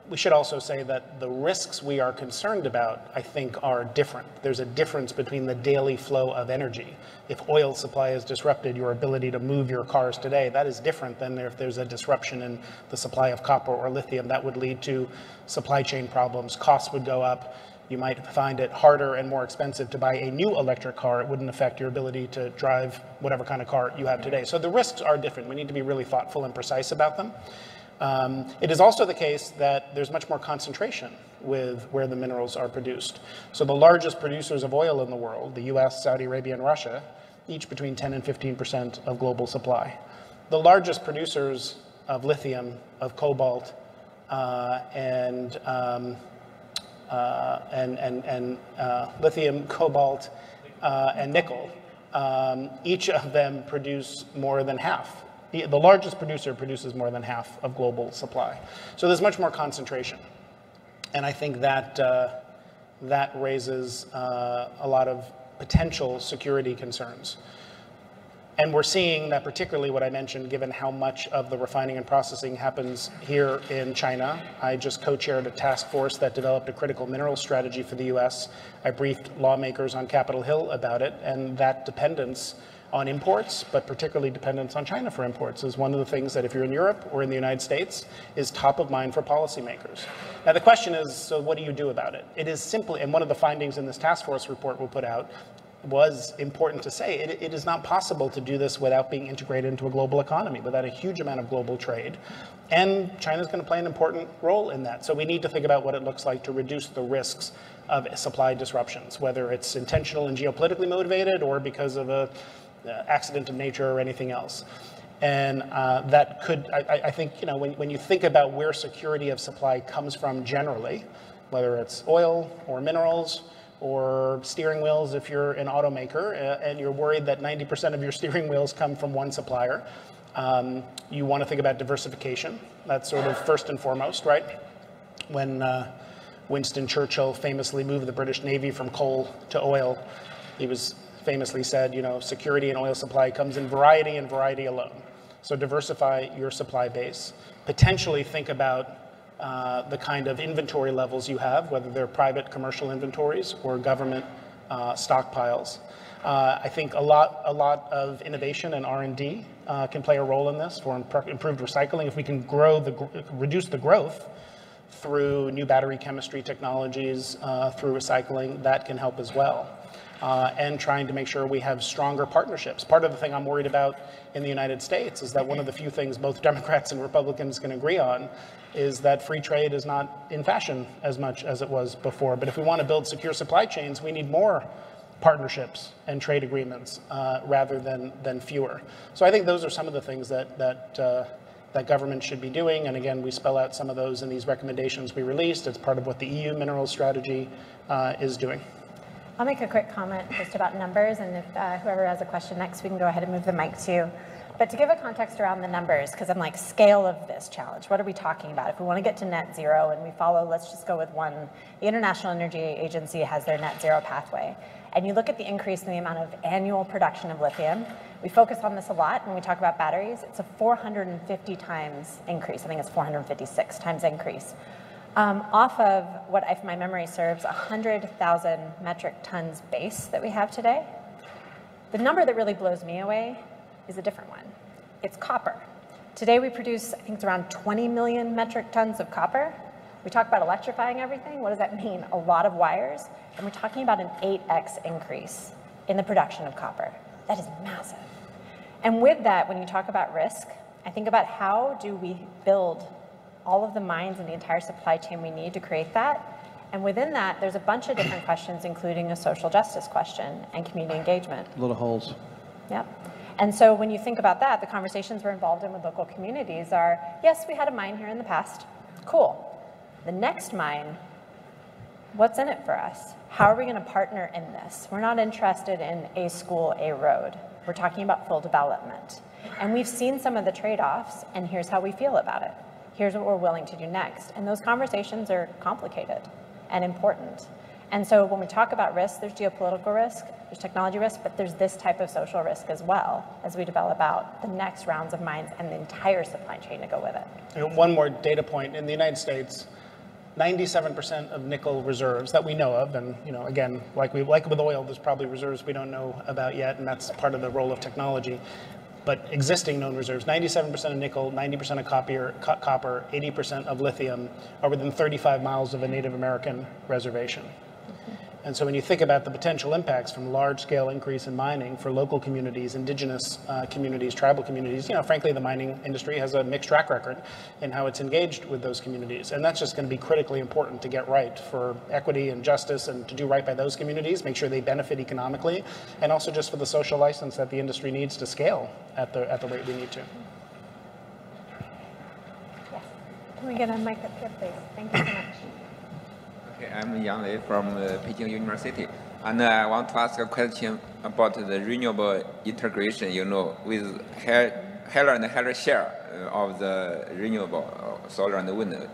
S19: we should also say that the risks we are concerned about, I think, are different. There's a difference between the daily flow of energy. If oil supply is disrupted, your ability to move your cars today, that is different than if there's a disruption in the supply of copper or lithium. That would lead to supply chain problems. Costs would go up. You might find it harder and more expensive to buy a new electric car. It wouldn't affect your ability to drive whatever kind of car you have today. So the risks are different. We need to be really thoughtful and precise about them. It is also the case that there's much more concentration with where the minerals are produced. So the largest producers of oil in the world, the US, Saudi Arabia, and Russia, each between 10 and 15% of global supply. The largest producers of lithium, of cobalt, lithium, cobalt, and nickel, each of them produce more than half. The largest producer produces more than half of global supply. So there's much more concentration. And I think that that raises a lot of potential security concerns. And we're seeing that, particularly what I mentioned, given how much of the refining and processing happens here in China. I just co-chaired a task force that developed a critical mineral strategy for the US. I briefed lawmakers on Capitol Hill about it, and that dependence on imports, but particularly dependence on China for imports, is one of the things that if you're in Europe or in the United States is top of mind for policymakers. Now the question is, so what do you do about it? It is simply, and one of the findings in this task force report we'll put out was important to say, it is not possible to do this without being integrated into a global economy, without a huge amount of global trade. And China's going to play an important role in that. So we need to think about what it looks like to reduce the risks of supply disruptions, whether it's intentional and geopolitically motivated or because of a accident of nature or anything else. And that could, I think, you know, when you think about where security of supply comes from generally, whether it's oil or minerals or steering wheels if you're an automaker and you're worried that 90% of your steering wheels come from one supplier, you want to think about diversification. That's sort of first and foremost, right? When Winston Churchill famously moved the British Navy from coal to oil, he was famously said, you know, security in oil supply comes in variety and variety alone. So diversify your supply base. Potentially think about the kind of inventory levels you have, whether they're private commercial inventories or government stockpiles. I think a lot of innovation and R&D can play a role in this for improved recycling. If we can reduce the growth through new battery chemistry technologies, through recycling, that can help as well. And trying to make sure we have stronger partnerships. Part of the thing I'm worried about in the United States is that one of the few things both Democrats and Republicans can agree on is that free trade is not in fashion as much as it was before. But if we want to build secure supply chains, we need more partnerships and trade agreements rather than fewer. So I think those are some of the things that government should be doing. And again, we spell out some of those in these recommendations we released. It's part of what the EU minerals strategy is doing.
S20: I'll make a quick comment just about numbers, and if whoever has a question next, we can go ahead and move the mic to you. But to give a context around the numbers, because I'm like, scale of this challenge, what are we talking about? If we want to get to net zero and we follow, let's just go with one, the International Energy Agency has their net zero pathway. And you look at the increase in the amount of annual production of lithium. We focus on this a lot when we talk about batteries. It's a 450 times increase. I think it's 456 times increase. Off of what, if my memory serves, 100,000 metric tons base that we have today. The number that really blows me away is a different one. It's copper. Today we produce, I think it's around 20 million metric tons of copper. We talk about electrifying everything. What does that mean? A lot of wires. And we're talking about an 8x increase in the production of copper. That is massive. And with that, when you talk about risk, I think about how do we build all of the mines and the entire supply chain we need to create that. And within that, there's a bunch of different questions, including a social justice question and community engagement.
S21: A lot of holes.
S20: Yep. And so when you think about that, the conversations we're involved in with local communities are, yes, we had a mine here in the past. Cool. The next mine, what's in it for us? How are we going to partner in this? We're not interested in a school, a road. We're talking about full development. And we've seen some of the trade-offs, and here's how we feel about it. Here's what we're willing to do next. And those conversations are complicated and important. And so when we talk about risk, there's geopolitical risk, there's technology risk, but there's this type of social risk as well as we develop out the next rounds of mines and the entire supply chain to go with it.
S19: You know, one more data point. In the United States, 97% of nickel reserves that we know of, and you know, again, like with oil, there's probably reserves we don't know about yet, and that's part of the role of technology. But existing known reserves, 97% of nickel, 90% of copper, 80% of lithium are within 35 miles of a Native American reservation. And so when you think about the potential impacts from large-scale increase in mining for local communities, indigenous communities, tribal communities, you know, frankly, the mining industry has a mixed track record in how it's engaged with those communities. And that's just going to be critically important to get right for equity and justice and to do right by those communities, make sure they benefit economically, and also just for the social license that the industry needs to scale at the rate we need to.
S20: Yes. Can we get a mic up here, please? Thank you so much.
S3: I'm Yang Lei from Beijing University, and I want to ask a question about the renewable integration, you know, with higher and higher share of the renewable solar and wind.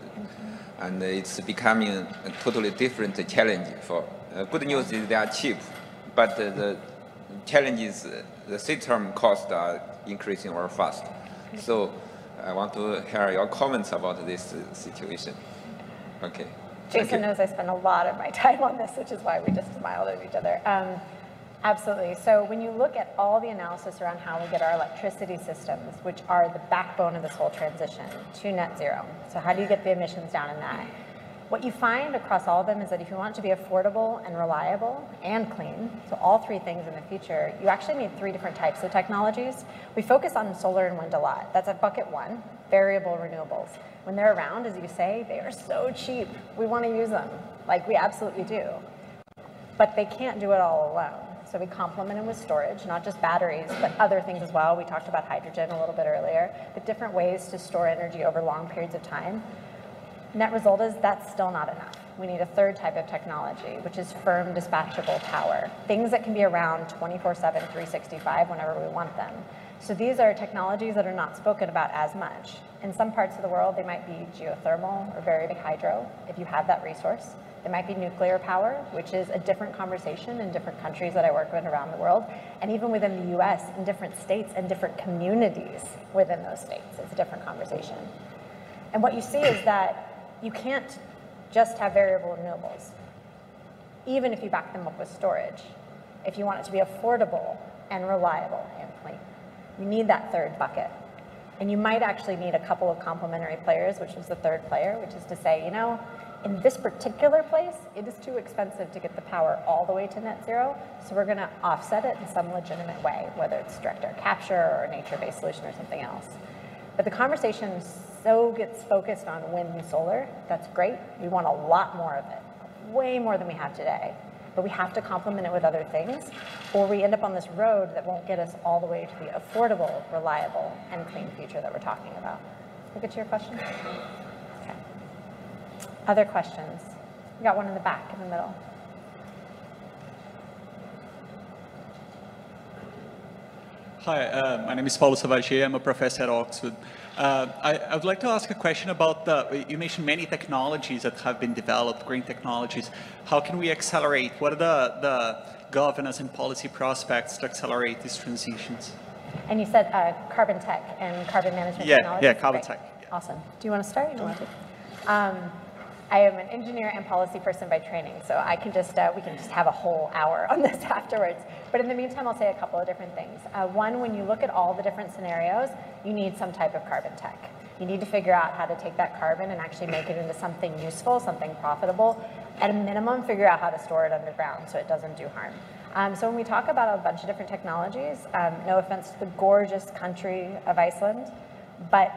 S3: And it's becoming a totally different challenge. For good news is they are cheap, but the challenge is the system costs are increasing very fast. So I want to hear your comments about this situation. Okay.
S20: Jason knows I spend a lot of my time on this, which is why we just smiled at each other. Absolutely. So when you look at all the analysis around how we get our electricity systems, which are the backbone of this whole transition to net zero, so how do you get the emissions down in that? What you find across all of them is that if you want it to be affordable and reliable and clean, so all three things in the future, you actually need three different types of technologies. We focus on solar and wind a lot. That's at bucket one, variable renewables. When they're around, as you say, they are so cheap. We want to use them, like we absolutely do. But they can't do it all alone. So we complement them with storage, not just batteries, but other things as well. We talked about hydrogen a little bit earlier, but different ways to store energy over long periods of time. Net result is that's still not enough. We need a third type of technology, which is firm dispatchable power. Things that can be around 24/7, 365 whenever we want them. So these are technologies that are not spoken about as much. In some parts of the world, they might be geothermal or very big hydro, if you have that resource. There might be nuclear power, which is a different conversation in different countries that I work with around the world. And even within the US, in different states and different communities within those states, it's a different conversation. And what you see is that you can't just have variable renewables, even if you back them up with storage, if you want it to be affordable and reliable and clean. You need that third bucket. And you might actually need a couple of complementary players, which is the third player, which is to say, you know, in this particular place, it is too expensive to get the power all the way to net zero, so we're going to offset it in some legitimate way, whether it's direct air capture or a nature-based solution or something else. But the conversation so gets focused on wind and solar. That's great. We want a lot more of it, way more than we have today. But we have to complement it with other things, or we end up on this road that won't get us all the way to the affordable, reliable, and clean future that we're talking about. We'll get to your question. Okay. Other questions? We got one in the back, in the middle.
S22: Hi, my name is Paulo Savage. I'm a professor at Oxford. I would like to ask a question about you mentioned many technologies that have been developed, green technologies. How can we accelerate? What are the governance and policy prospects to accelerate these transitions?
S20: And you said carbon tech and carbon management technologies?
S22: Yeah, carbon tech.
S20: Yeah. Awesome. Do you want to start? You want to? I am an engineer and policy person by training, so I can just we can just have a whole hour on this afterwards. But in the meantime, I'll say a couple of different things. One, when you look at all the different scenarios, you need some type of carbon tech. You need to figure out how to take that carbon and actually make it into something useful, something profitable. At a minimum, figure out how to store it underground so it doesn't do harm. So when we talk about a bunch of different technologies, no offense to the gorgeous country of Iceland, but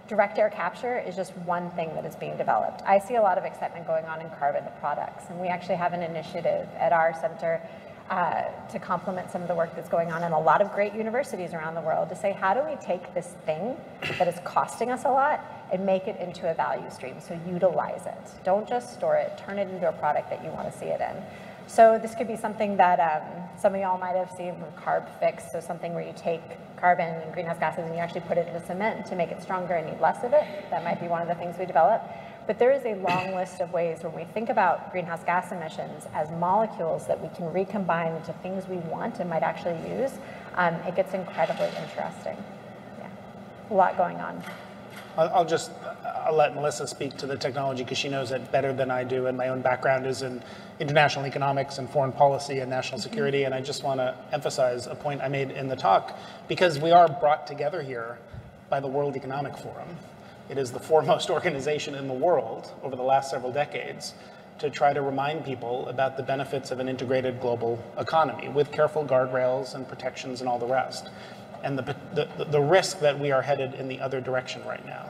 S20: direct air capture is just one thing that is being developed. I see a lot of excitement going on in carbon products, and we actually have an initiative at our center to complement some of the work that's going on in a lot of great universities around the world to say, how do we take this thing that is costing us a lot and make it into a value stream? So utilize it. Don't just store it, turn it into a product that you want to see it in. So this could be something that some of y'all might have seen from Carb Fix, so something where you take carbon and greenhouse gases and you actually put it into cement to make it stronger and need less of it. That might be one of the things we develop. But there is a long list of ways when we think about greenhouse gas emissions as molecules that we can recombine into things we want and might actually use. It gets incredibly interesting. Yeah, a lot going on.
S19: I'll let Melissa speak to the technology because she knows it better than I do, and my own background is in international economics and foreign policy and national security, and I just want to emphasize a point I made in the talk, because we are brought together here by the World Economic Forum. It is the foremost organization in the world over the last several decades to try to remind people about the benefits of an integrated global economy with careful guardrails and protections and all the rest. And the risk that we are headed in the other direction right now,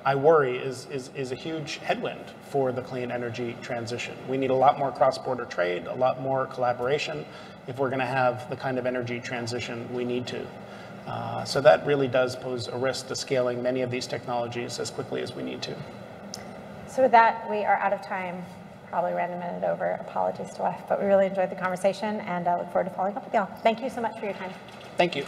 S19: I worry is a huge headwind for the clean energy transition. We need a lot more cross-border trade, a lot more collaboration if we're going to have the kind of energy transition we need to. So that really does pose a risk to scaling many of these technologies as quickly as we need to.
S20: So with that, we are out of time. Probably ran a minute over. Apologies to us, but we really enjoyed the conversation, and I look forward to following up with y'all. Thank you so much for your time.
S19: Thank you.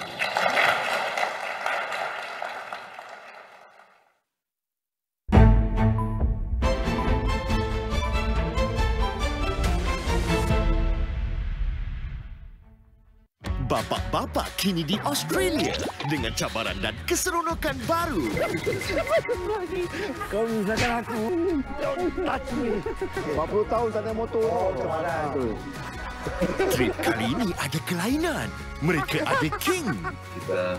S16: Bapak-bapak kini di Australia dengan cabaran dan keseronokan baru.
S4: Kau misalkan aku. Don't touch me. 40 tahun tak naik motor. Cabaran tu.
S16: Trip kali ini ada kelainan. Mereka ada king.
S5: Kita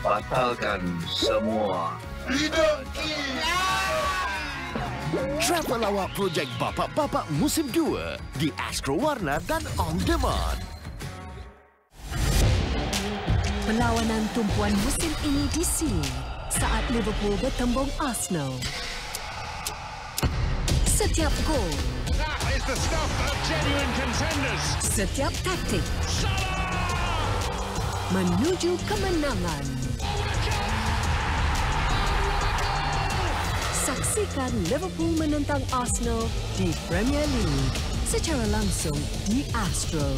S5: batalkan semua.
S16: Tidak king. Travel awak projek Bapak-bapak musim 2 di Astro Warna dan On Demand.
S23: Perlawanan tumpuan musim ini di sini saat Liverpool bertembung Arsenal. Setiap gol, setiap taktik menuju kemenangan. Saksikan Liverpool menentang Arsenal di Premier League secara langsung di Astro.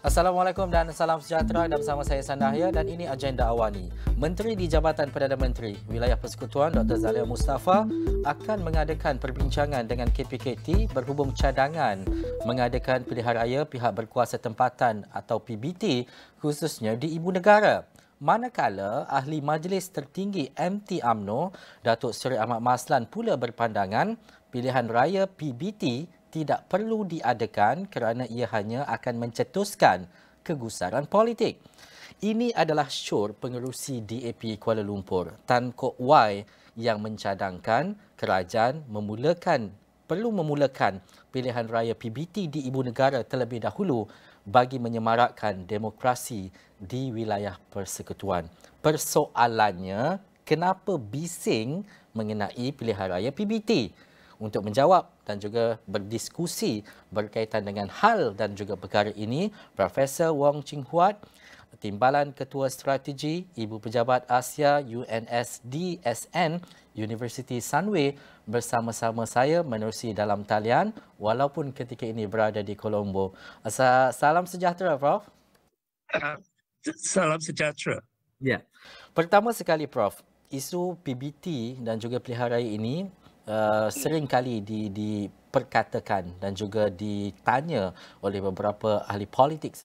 S24: Assalamualaikum dan salam sejahtera, dan bersama saya Sandahya dan ini Agenda Awani. Menteri di Jabatan Perdana Menteri Wilayah Persekutuan Dr. Zalia Mustafa akan mengadakan perbincangan dengan KPKT berhubung cadangan mengadakan pilihan raya pihak berkuasa tempatan atau PBT khususnya di Ibu Negara. Manakala Ahli Majlis Tertinggi MT UMNO Datuk Seri Ahmad Maslan pula berpandangan pilihan raya PBT tidak perlu diadakan kerana ia hanya akan mencetuskan kegusaran politik. Ini adalah syur pengerusi DAP Kuala Lumpur, Tan Kok Wai, yang mencadangkan kerajaan perlu memulakan pilihan raya PBT di Ibu Negara terlebih dahulu bagi menyemarakkan demokrasi di wilayah persekutuan. Persoalannya, kenapa bising mengenai pilihan raya PBT? Untuk menjawab dan juga berdiskusi berkaitan dengan hal dan juga perkara ini, Profesor Wong Ching Huat, Timbalan Ketua Strategi Ibu Pejabat Asia UNSDSN Universiti Sunway bersama-sama saya menerusi dalam talian walaupun ketika ini berada di Colombo. Salam sejahtera, Prof.
S25: Salam sejahtera.
S24: Ya. Pertama sekali, Prof, isu PBT dan juga pilihan raya ini sering kali diperkatakan dan juga ditanya oleh beberapa ahli politik